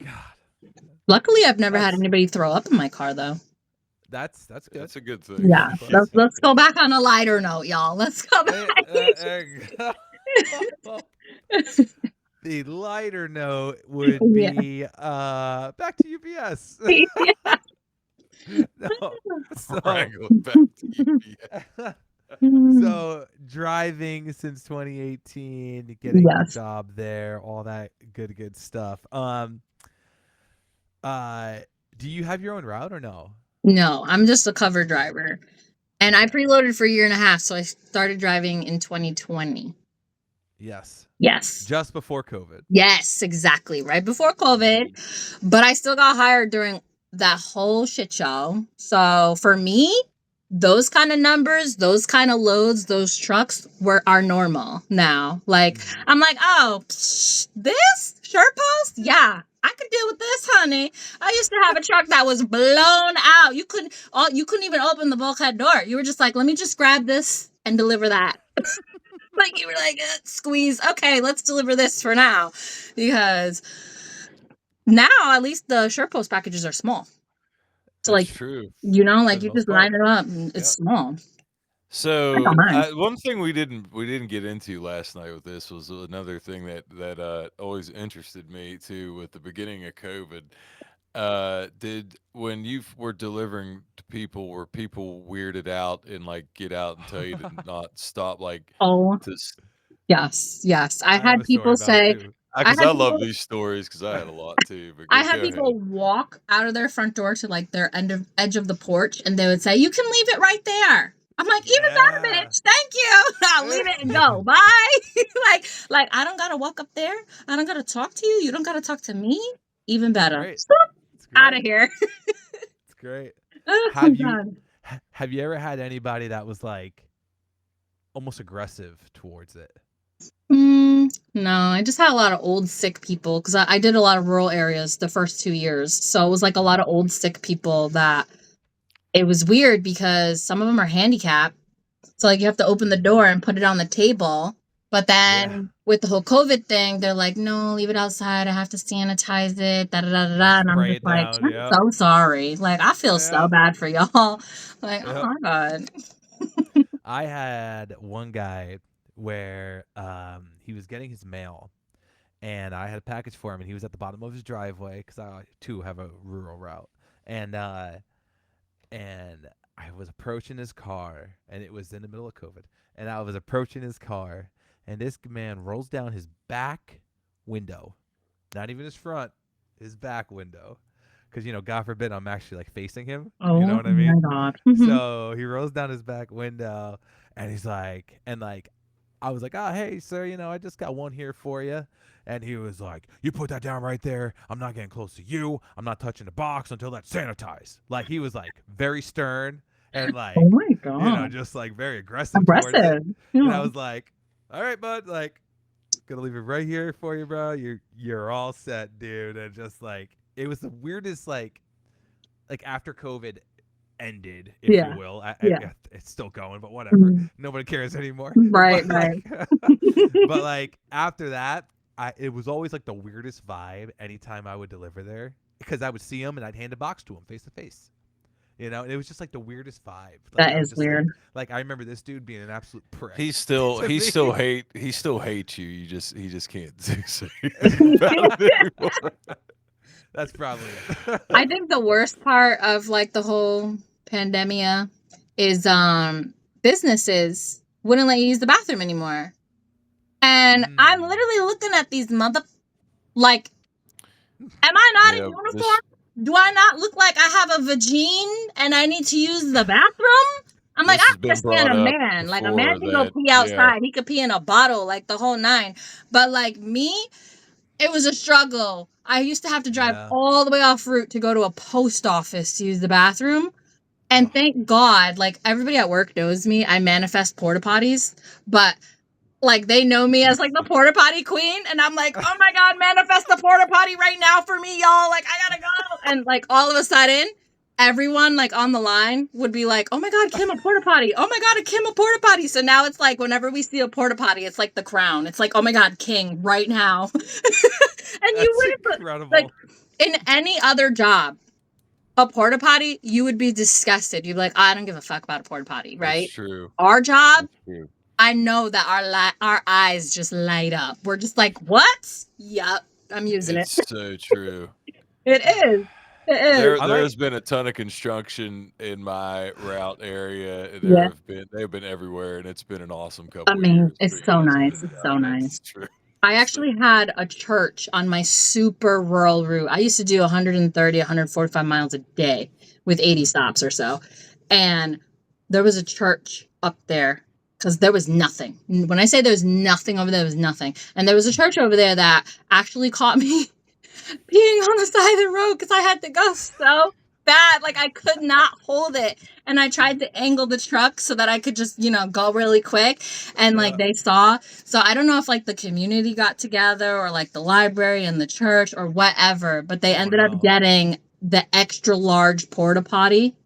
God. Luckily, I've never had That's- anybody throw up in my car though. That's good. That's a good thing. Yeah. That's Let's go back on a lighter note, y'all. Let's go back. The lighter note would Yeah. be back to UPS. No. So, Wrangling back to UPS. so driving since 2018, getting the Yes. job there, all that good stuff. Do you have your own route or no? No, I'm just a cover driver. And I preloaded for a year and a half, so I started driving in 2020. Yes. Yes. Just before COVID. Yes, exactly. Right before COVID. But I still got hired during that whole shit show. So for me, those kind of numbers, those kind of loads, those trucks are normal now. Like, I'm like, oh, this shirt post? Yeah, I could deal with this, honey. I used to have a truck that was blown out. You couldn't even open the bulkhead door. You were just like, let me just grab this and deliver that. Like, you were like, squeeze. Okay, let's deliver this for now. Because now at least the shirt post packages are small. So That's like, true. you know, like the you most just part. line it up and it's small. So don't mind. one thing we didn't get into last night with this was another thing that always interested me too with the beginning of COVID. When you were delivering to people, were people weirded out and like get out and tell you to not stop? Like, Oh, to yes. I have had a story people about it say, too. because had I love people- these stories because I had a lot too. But I go had ahead. people walk out of their front door to like their edge of the porch, and they would say, "You can leave it right there." I'm like, "Even better, Yeah. bitch. Thank you. I'll leave it and go. Bye." like I don't gotta walk up there. I don't gotta talk to you. You don't gotta talk to me. Even better. Great. It's Out of great. here. It's great. Oh, Have you- God. Have you ever had anybody that was like almost aggressive towards it? No, I just had a lot of old sick people because I did a lot of rural areas the first 2 years. So it was like a lot of old sick people that it was weird because some of them are handicapped. So like you have to open the door and put it on the table. But then Yeah. with the whole COVID thing, they're like, no, leave it outside. I have to sanitize it. Da da da da da. And I'm Spray just it like, down, I'm yeah. so sorry. Like I feel Yeah. so bad for y'all. Like, Yeah. oh my God. I had one guy where he was getting his mail, and I had a package for him, and he was at the bottom of his driveway because I too have a rural route, and I was approaching his car, and it was in the middle of COVID, and I was approaching his car, and this man rolls down his back window, not even his front, his back window. Because, God forbid I'm actually like facing him. Oh You know what I mean? my God. Mhm. So he rolls down his back window and he's like, I was like, oh, hey, sir, I just got one here for you. And he was like, you put that down right there. I'm not getting close to you. I'm not touching the box until that's sanitized. Like, he was like very stern and like, Oh my God. just like very aggressive towards it. Aggressive. And Yeah. I was like, all right, bud, like, gonna leave it right here for you, bro. You're all set, dude. And just like, it was the weirdest, like after COVID ended, if Yeah. you will. Yeah. It's still going, but whatever. Mhm. Nobody cares anymore. Right, But, right. but like after that, it was always like the weirdest vibe anytime I would deliver there because I would see him and I'd hand a box to him face to face. And it was just like the weirdest vibe. Like, That I was is just weird. Like I remember this dude being an absolute prick. He still to me. hates you. He just can't say anything about it anymore. That's probably it. I think the worst part of like the whole pandemia is businesses wouldn't let you use the bathroom anymore. And I'm literally looking at these like, am I not in Yeah, uniform? Do I not look like I have a vagine and I need to use the bathroom? I'm like, This I has been understand a brought up man. Like a man before can go that- pee yeah. outside. He could pee in a bottle, like the whole nine. But like me, it was a struggle. I used to have to drive Yeah. all the way off route to go to a post office to use the bathroom. And thank God, like everybody at work knows me. I manifest porta potties, but like they know me as like the porta potty queen. And I'm like, oh my God, manifest the porta potty right now for me, y'all. Like I gotta go. And like all of a sudden, everyone like on the line would be like, oh my God, Kim, a porta potty. Oh my God, a Kim, a porta potty. So now it's like whenever we see a porta potty, it's like the crown. It's like, oh my God, king right now. And you That's wouldn't incredible. like in any other job, a porta potty, you would be disgusted. You'd be like, I don't give a fuck about a porta potty, right? That's true. Our job, That's true. I know that our eyes just light up. We're just like, what? Yup, I'm using It's it. so true. It is. It is. There's been a ton of construction in my route area. Yeah. They've been everywhere, and it's been an awesome couple I of mean, years. it's because so of nice. the It's so job. nice. It's true. I actually had a church on my super rural route. I used to do 130, 145 miles a day with 80 stops or so. And there was a church up there because there was nothing. When I say there was nothing over there was nothing. And there was a church over there that actually caught me peeing on the side of the road because I had to go so bad. Like I could not hold it. And I tried to angle the truck so that I could just, go really quick. And like they saw. So I don't know if like the community got together or like the library and the church or whatever, but they ended up getting the extra large porta potty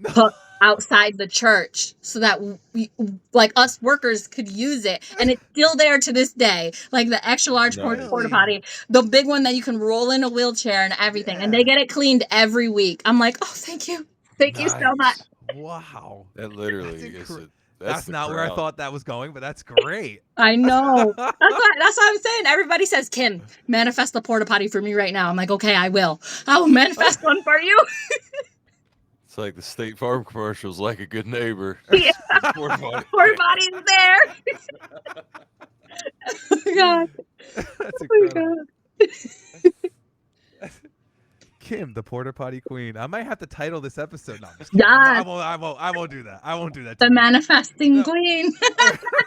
put outside the church so that we, like us workers could use it, and it's still there to this day, like the extra large Nice. porta potty, the big one that you can roll in a wheelchair and everything. And they get it cleaned every week. I'm like, oh, thank you so much. Nice. Wow. That literally is incre- it. That's the not where I crown. thought that was going, but that's great. I know. That's what I'm saying. Everybody says, Kim, manifest the porta potty for me right now. I'm like, okay, I will manifest one for you. It's like the State Farm commercials, like a good neighbor. Yeah. Porta potty. Porta potty's there. Oh my God. That's Oh my incredible. God. Kim, the porta potty queen. I might have to title this episode. No, I'm just kidding. Yes. I won't do that. I won't do that. The to you. manifesting No. queen.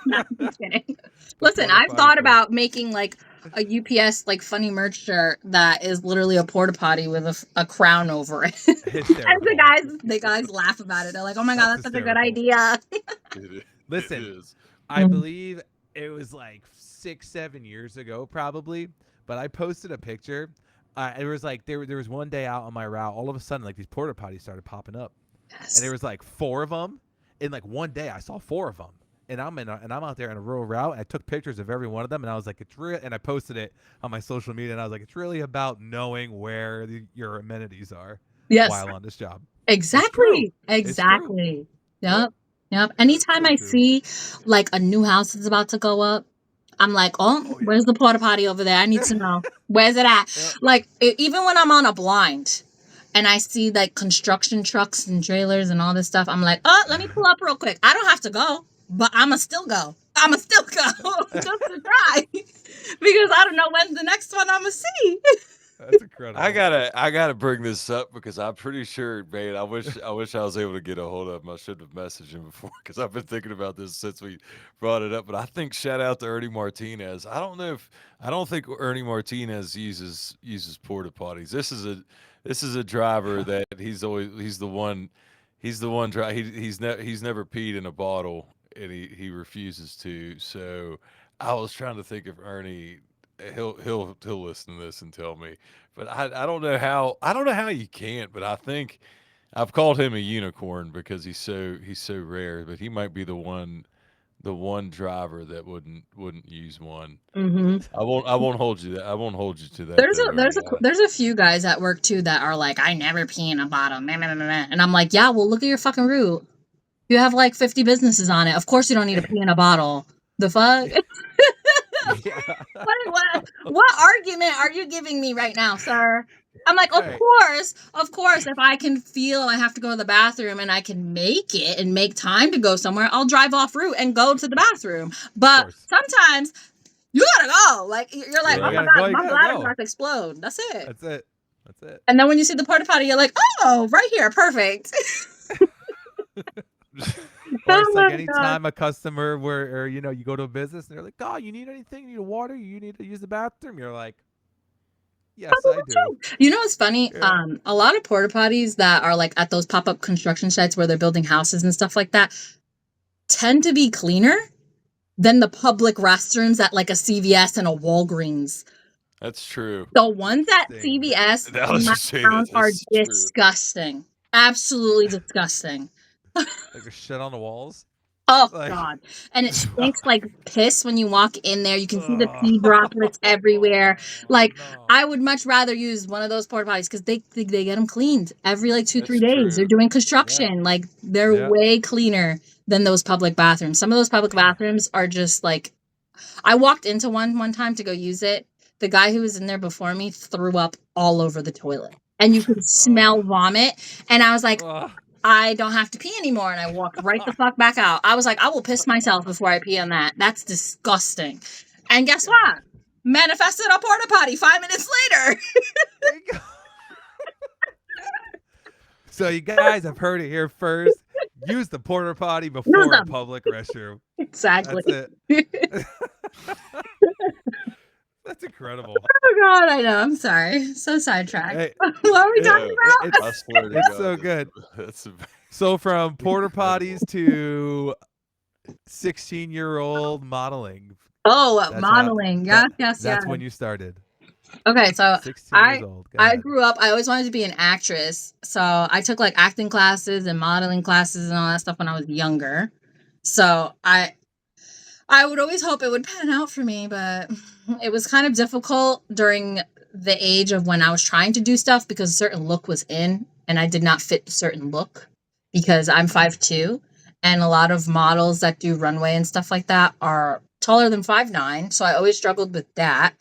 No, I'm kidding. Listen, porta I've potty thought queen. about making like a UPS like funny merch shirt that is literally a porta potty with a crown over it. And Hysterical. the guys laugh about it. They're like, "Oh my God, that's That's such a good hysterical. idea." Listen, It is. I Mm. believe it was like 6-7 years ago, probably. But I posted a picture. It was like there was one day out on my route. All of a sudden, like these porta potties started popping up, Yes. and there was like 4 of them. In like one day, I saw 4 of them. And I'm out there in a rural route. I took pictures of every one of them, and I was like, it's real. And I posted it on my social media, and I was like, it's really about knowing where your amenities are Yes. while on this job. Exactly. true. Exactly. Yep. Anytime so I true. see like a new house is about to go up, I'm like, Oh, yeah. where's the porta potty over there? I need to know. Where's it at? Yep. Like, even when I'm on a blind and I see like construction trucks and trailers and all this stuff, I'm like, let me pull up real quick. I don't have to go, but I'ma still go. Just to try. Because I don't know when the next one I'ma see. That's incredible. I gotta bring this up because I'm pretty sure, man. I wish I was able to get a hold of him. I should have messaged him before because I've been thinking about this since we brought it up. But I think shout out to Ernie Martinez. I don't think Ernie Martinez uses porta potties. This is a driver that he's the one he's never peed in a bottle, and he refuses to. So I was trying to think if Ernie. He'll listen to this and tell me, but I don't know how you can't, but I think I've called him a unicorn because he's so rare, but he might be the one driver that wouldn't use one. Mm-hmm. I won't hold you to that. There's a few guys at work too that are like, I never pee in a bottle, meh, meh, meh, meh. And I'm like, yeah, well, look at your fucking route. You have like 50 businesses on it. Of course you don't need to pee in a bottle. The fuck? Yeah. What argument are you giving me right now, sir? I'm like, of Right. course, if I can feel I have to go to the bathroom and I can make it and make time to go somewhere, I'll drive off route and go to the bathroom. But course. sometimes you gotta go. Like, you're like, Yeah. oh my You gotta go, God, you my gotta bladder's go. about to explode. That's it. That's it. That's it. And then when you see the porta potty, you're like, oh, right here, perfect. Or Oh it's like my anytime a customer or you go to a business and they're like, oh, you need anything? You need water? You need to use the bathroom? You're like, yes, I do. You know what's funny? Yeah. A lot of porta potties that are like at those pop-up construction sites where they're building houses and stuff like that tend to be cleaner than the public restrooms at like a CVS and a Walgreens. That's true. The ones at Interesting. CVS I was in my just saying town that. are That's true. disgusting. Absolutely disgusting. Like a shit on the walls. Oh Like, God. And it stinks like piss when you walk in there. You can see the pee droplets everywhere. Like no. I would much rather use one of those porta potties because they get them cleaned every like 2-3 That's days. They're true. doing construction. Like they're Yeah. way cleaner than those public bathrooms. Some of those public bathrooms are just like I walked into one time to go use it. The guy who was in there before me threw up all over the toilet. And you could smell vomit. And I was like, Ugh. I don't have to pee anymore. And I walked right the fuck back out. I was like, I will piss myself before I pee on that. That's disgusting. And guess what? Manifested a porta potty 5 minutes later. There you go. So you guys have heard it here first. Use the porta potty before a them. public restroom. Exactly. That's it. That's incredible. Oh God, I know. I'm sorry. So sidetracked. Hey, What were we talking about? it's I swear to it's God, so good. That's So from porta potties to 16-year-old modeling. Oh, That's how- modeling. Yes, yes, That's yes. when you started. Okay, so 16 years old. Go I ahead. grew up, I always wanted to be an actress. So I took like acting classes and modeling classes and all that stuff when I was younger. So I would always hope it would pan out for me, but it was kind of difficult during the age of when I was trying to do stuff because a certain look was in and I did not fit a certain look because I'm 5'2", and a lot of models that do runway and stuff like that are taller than 5'9", so I always struggled with that.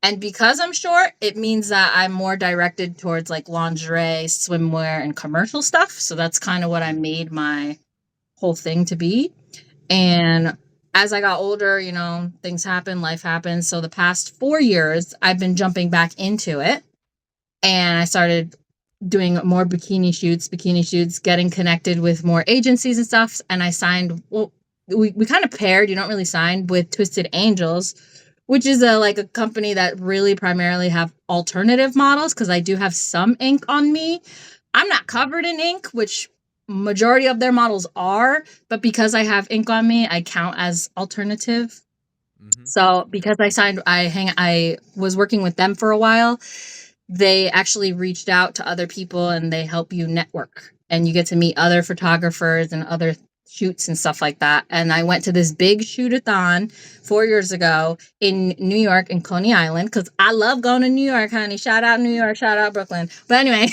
And because I'm short, it means that I'm more directed towards like lingerie, swimwear, and commercial stuff. So that's kind of what I made my whole thing to be. And as I got older, you know, things happen, life happens. So the past 4 years, I've been jumping back into it. And I started doing more bikini shoots, getting connected with more agencies and stuff. And I signed, well, we kind of paired, you don't really sign, with Twisted Angels, which is a company that really primarily have alternative models because I do have some ink on me. I'm not covered in ink, which majority of their models are, but because I have ink on me, I count as alternative. Mhm. So because I was working with them for a while, they actually reached out to other people and they help you network and you get to meet other photographers and other shoots and stuff like that. And I went to this big shoot-a-thon 4 years ago in New York and Coney Island because I love going to New York, honey. Shout out New York, shout out Brooklyn. But anyway,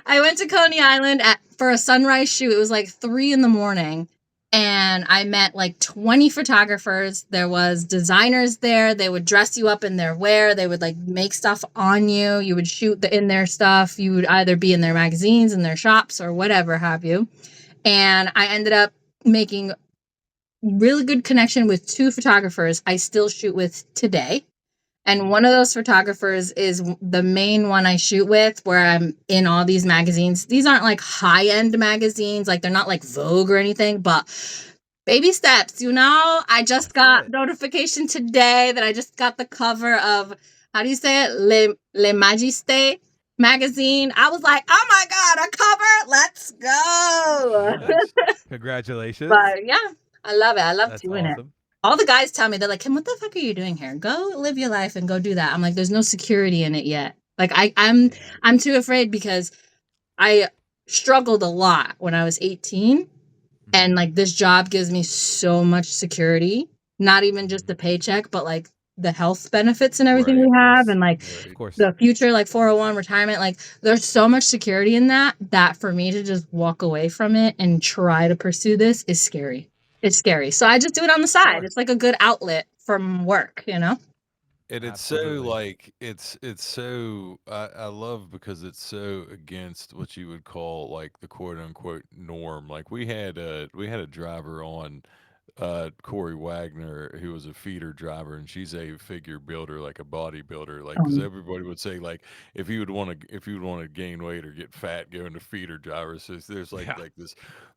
I went to Coney Island for a sunrise shoot. It was like 3 a.m. and I met like 20 photographers. There was designers there. They would dress you up in their wear. They would like make stuff on you. You would shoot in their stuff. You would either be in their magazines, in their shops, or whatever have you. And I ended up making really good connection with 2 photographers I still shoot with today. And one of those photographers is the main one I shoot with, where I'm in all these magazines. These aren't like high-end magazines, like they're not like Vogue or anything, but baby steps, you know? I just got notification today that I just got the cover of, how do you say it? Le Majesté magazine. I was like, oh my God, a cover? Let's go. Nice. Congratulations. But yeah, I love it. I love That's doing it. awesome. All the guys tell me, they're like, Kim, what the fuck are you doing here? Go live your life and go do that. I'm like, there's no security in it yet. Like I'm too afraid because I struggled a lot when I was 18. And like this job gives me so much security, not even just the paycheck, but like the health benefits and everything Right, we have. yes. And like Of course. the future, like 401 retirement, like there's so much security in that for me to just walk away from it and try to pursue this is scary. It's scary. So I just do it on the side. Sure. It's like a good outlet from work, you know? And it's Absolutely. so like it's so I love because it's so against what you would call like the quote unquote norm. Like we had a driver on Corey Wagner who was a feeder driver and she's a figure builder, like a bodybuilder, like because everybody would say like if you would want to gain weight or get fat, go into feeder drivers. So there's like Yeah. like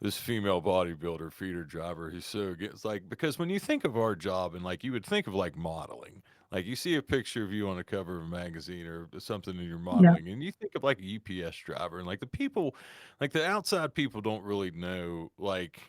this female bodybuilder feeder driver who's so it's like because when you think of our job and like you would think of like modeling. Like you see a picture of you on the cover of a magazine or something in your modeling, and you think of like a UPS driver, and like the people, like the outside people don't really know, like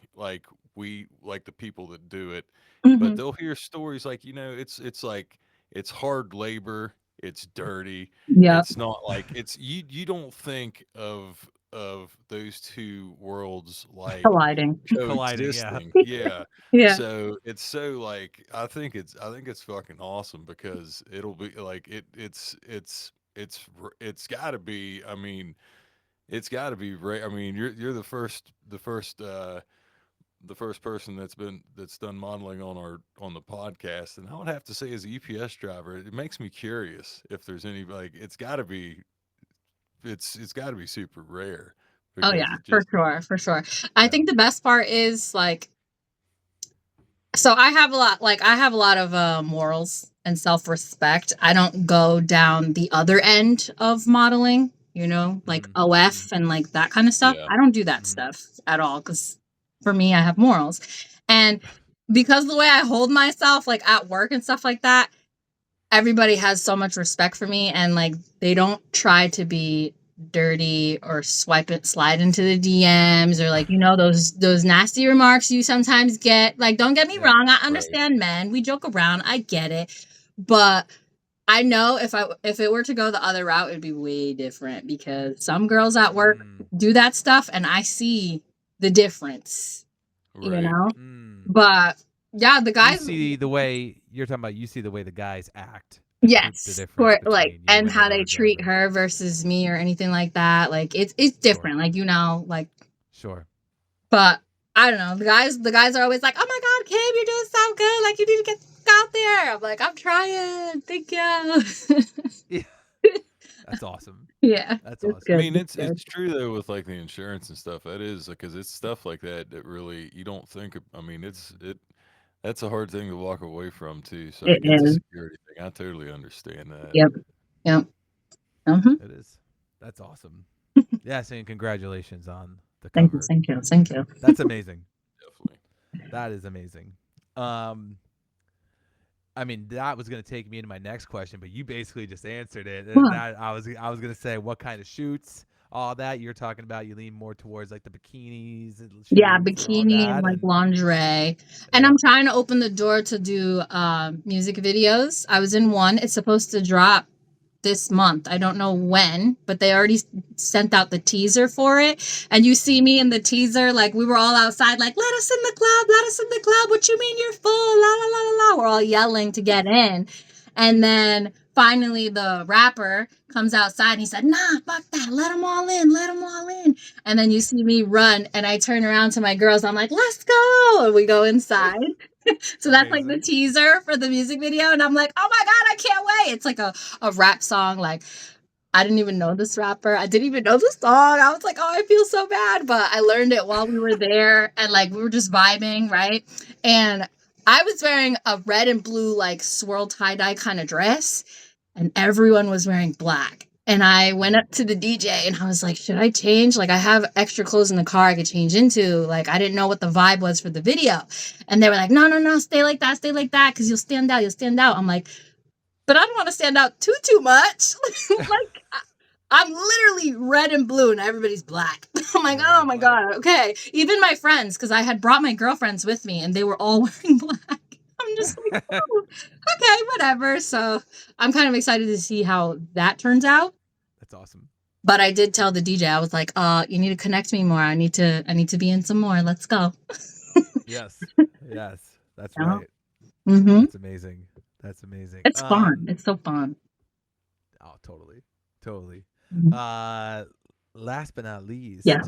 we like the people that do it, but they'll hear stories like it's like it's hard labor, it's dirty, Yeah. it's not like it's you don't think of of those two worlds like Colliding. Colliding, yeah. coexisting. Yeah. Yeah. So it's so like I think it's fucking awesome because it'll be like it's got to be. I mean, it's got to be. I mean, you're the first person that's done modeling on the podcast, and I would have to say, as a UPS driver, it makes me curious if there's any like it's got to be it's got to be super rare Oh because yeah, it for just sure, for sure. I yeah think the best part is like, so I have a lot of morals and self-respect. I don't go down the other end of modeling, like Mhm, OF and like that kind of stuff. yeah I don't do that mhm. stuff at all because for me, I have morals. And because the way I hold myself, like at work and stuff like that, everybody has so much respect for me, and like they don't try to be dirty or slide into the DMs, or like those nasty remarks you sometimes get. Like, don't get me Yeah. wrong, I right understand men, we joke around, I get it, but I know if it were to go the other route, it'd be way different, because some girls at work Mm, do that stuff and I see the difference, you right know. mm. But yeah, the You guys. see the way you're talking about. You see the way the guys act, and the Yes, difference for like, between you and and how they treat whatever. her versus me or anything like that. Like it's Sure, different, like like. sure. But I don't know. The guys are always like, "Oh my God, Kim, you're doing so good. Like, you need to get out there." I'm like, "I'm trying. Thank you." Yeah, that's awesome. Yeah, That's it's I awesome. good. mean, It's it's good. it's true though with like the insurance and stuff. That is because it's stuff like that that really you don't think. I mean, that's a hard thing to walk away from too. So I It get the is. security thing. I totally understand that. Yep. Yep. Mm-hmm. It is. That's awesome. Yes, and congratulations on the Thank you. cover. Thank you. Thank you. That's amazing. Definitely. That is amazing. Um, I mean, that was gonna take me into my next question, but you basically just answered it. And Well, that I was gonna say what kind of shoots, all that you're talking about. You lean more towards like the bikinis and yeah, shoots and all bikini and that, like and lingerie. And yeah, I'm trying to open the door to do music videos. I was in one. It's supposed to drop this month. I don't know when, but they already sent out the teaser for it. And you see me in the teaser, like we were all outside, like, let us in the club, let us in the club. What you mean you're full? La la la la la. We're all yelling to get in. And then finally the rapper comes outside and he said, nah, fuck that. Let them all in. Let them all in. And then you see me run and I turn around to my girls. I'm like, let's go. And we go inside. So that's like the amazing. teaser for the music video. And I'm like, oh my God, I can't wait. It's like a rap song. Like, I didn't even know this rapper. I didn't even know the song. I was like, oh, I feel so bad. But I learned it while we were there, and like we were just vibing, right? And I was wearing a red and blue, like swirl tie-dye kind of dress, and everyone was wearing black. And I went up to the DJ and I was like, should I change? Like, I have extra clothes in the car I could change into. Like, I didn't know what the vibe was for the video. And they were like, no, no, no, stay like that, because you'll stand out, you'll stand out. I'm like, but I don't want to stand out too much. Like, I'm literally red and blue and everybody's black. I'm like, And oh everybody's my black. God, okay. Even my friends, because I had brought my girlfriends with me and they were all wearing black. I'm just like, oh, okay, whatever. So I'm kind of excited to see how that turns out. That's awesome. But I did tell the DJ, I was like, you need to connect me more. I need to be in some more. Let's go. Yes, yes, that's Yeah. right. Mm-hmm. That's amazing. That's amazing. It's fun. It's so fun. Oh, totally, totally. Mhm. Last but not least, Yeah.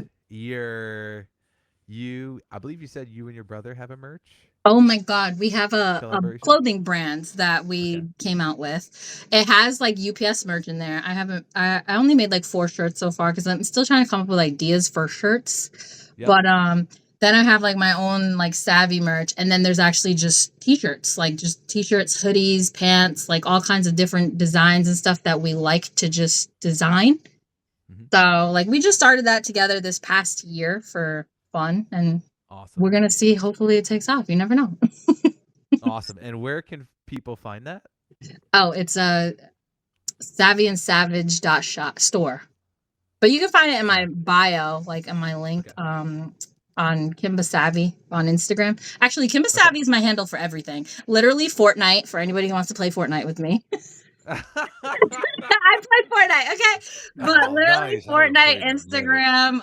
I believe you said you and your brother have a merch Oh my God, we have a collaboration. clothing brand that we Okay. came out with. It has like UPS merch in there. I only made like 4 shirts so far because I'm still trying to come up with ideas for shirts. Yep. But then I have like my own like Savvy merch, and then there's actually just t-shirts, like just t-shirts, hoodies, pants, like all kinds of different designs and stuff that we like to just design. Mhm. So like we just started that together this past year for fun, and Awesome. we're gonna see. Hopefully, it takes off. You never know. Awesome. And where can people find that? Oh, it's a savvyandsavage.store. But you can find it in my bio, like in my link, Okay. on Kimba Savvy on Instagram. Actually, Kimba Okay. Savvy is my handle for everything. Literally Fortnite, for anybody who wants to play Fortnite with me. I play Fortnite, okay? But Oh, literally nice. I haven't Fortnite, played in a minute.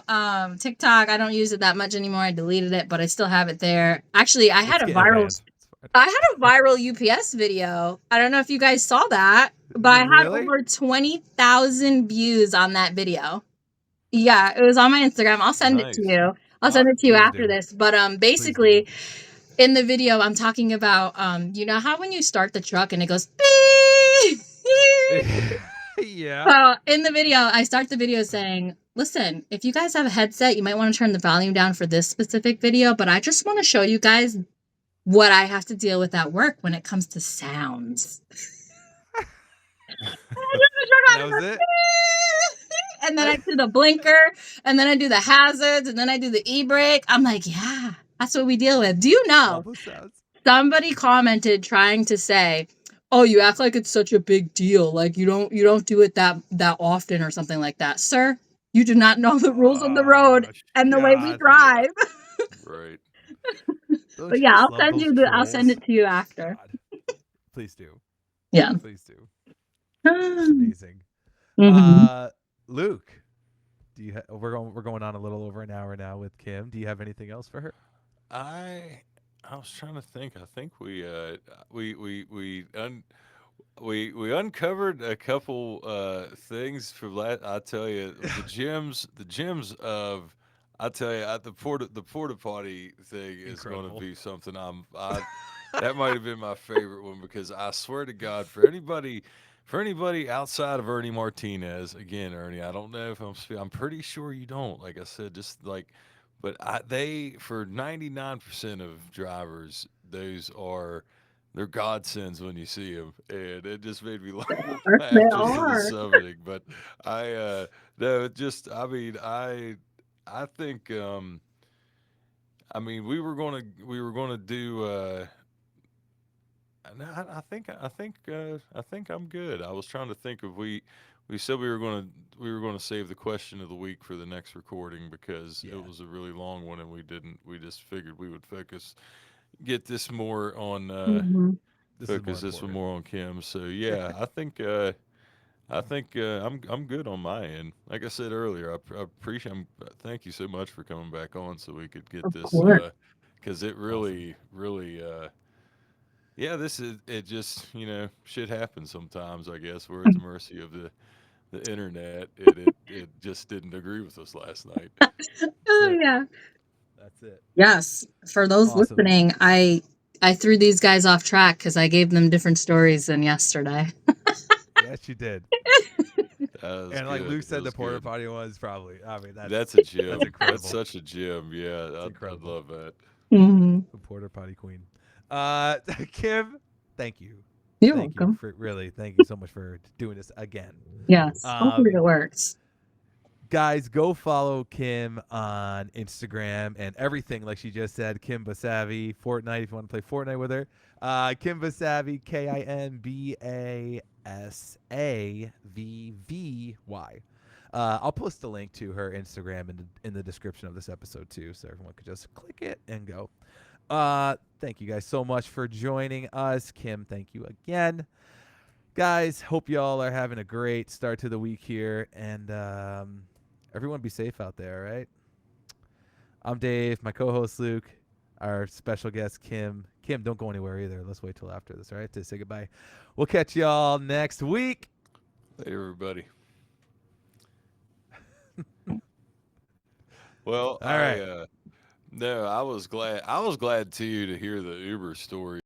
Instagram, TikTok. I don't use it that much anymore. I deleted it, but I still have it there. Actually, It's getting banned. It's fine. I had a viral UPS video. I don't know if you guys saw that, but I had Really? over 20,000 views on that video. Yeah, it was on my Instagram. I'll send it to Nice. you. I'll send it to you Please after do. this. But Please do. basically in the video I'm talking about you know how when you start the truck and it goes beep? Yeah. So in the video, I start the video saying, listen, if you guys have a headset, you might want to turn the volume down for this specific video, but I just want to show you guys what I have to deal with at work when it comes to sounds. That was it? And then I do the blinker, and then I do the hazards, and then I do the e-brake. I'm like, yeah, that's what we deal with. Do you know? All those sounds. Somebody commented trying to say, "Oh, you act like it's such a big deal. Like you don't do it that often or something like that." Sir, you do not know the rules on the road and the way we God. drive. Right. Don't But you yeah, just I'll love send those you I'll send trolls? it to you after. God. Please do. Yeah. Please do. It's amazing. Mhm. Luke, do you? We're going on a little over an hour now with Kim. Do you have anything else for her? I was trying to think. I think we uncovered a couple things from last. I tell you, the gems of. I tell you, the porta potty thing is going to Incredible. be something that might have been my favorite one because I swear to God, for anybody outside of Ernie Martinez, again, Ernie, I don't know if I'm pretty sure you don't. Like I said, just like, but they for 99% of drivers, they're godsends when you see them, and it just made me They laugh just to the are. subject. But no, it just, I think, I mean, we were gonna do. No, I think I'm good. I was trying to think of we said we were gonna save the question of the week for the next recording because Yeah. it was a really long one and we didn't. We just figured we would get this more on Mhm. This is more focus this one important. more on Kim. So yeah, I think I'm good on my end. Like I said earlier, I appreciate. Thank you so much for coming back on so we could get Of this course. because it Awesome. really yeah, this is it. Just shit happens sometimes. I guess we're at the mercy of the internet. It just didn't agree with us last night. That's Oh it. yeah. That's it. Yes. For those Awesome. listening, I threw these guys off track because I gave them different stories than yesterday. Yes, you did. That was And like good. Luke That said, the was porta good. potty was probably. I mean, That's a that's gem. That's incredible. such a gem. Yeah, That's I incredible. love that. Hmm. The porta potty queen. Uh, Kim, thank you. You're Thank you welcome. for really. Thank you so much for doing this again. Yes. Hopefully it works. Guys, go follow Kim on Instagram and everything, like she just said. Kim Basavi, Fortnite. If you want to play Fortnite with her, Kim Basavi, KimBasavvy. I'll post a link to her Instagram in the description of this episode too, so everyone could just click it and go. Thank you guys so much for joining us. Kim, thank you again. Guys, hope y'all are having a great start to the week here, and everyone be safe out there, right? I'm Dave, my co-host Luke, our special guest Kim. Kim, don't go anywhere either. Let's wait till after this, all right, to say goodbye. We'll catch y'all next week. Hey, everybody. Well, All right. no, I was glad too to hear the Uber story.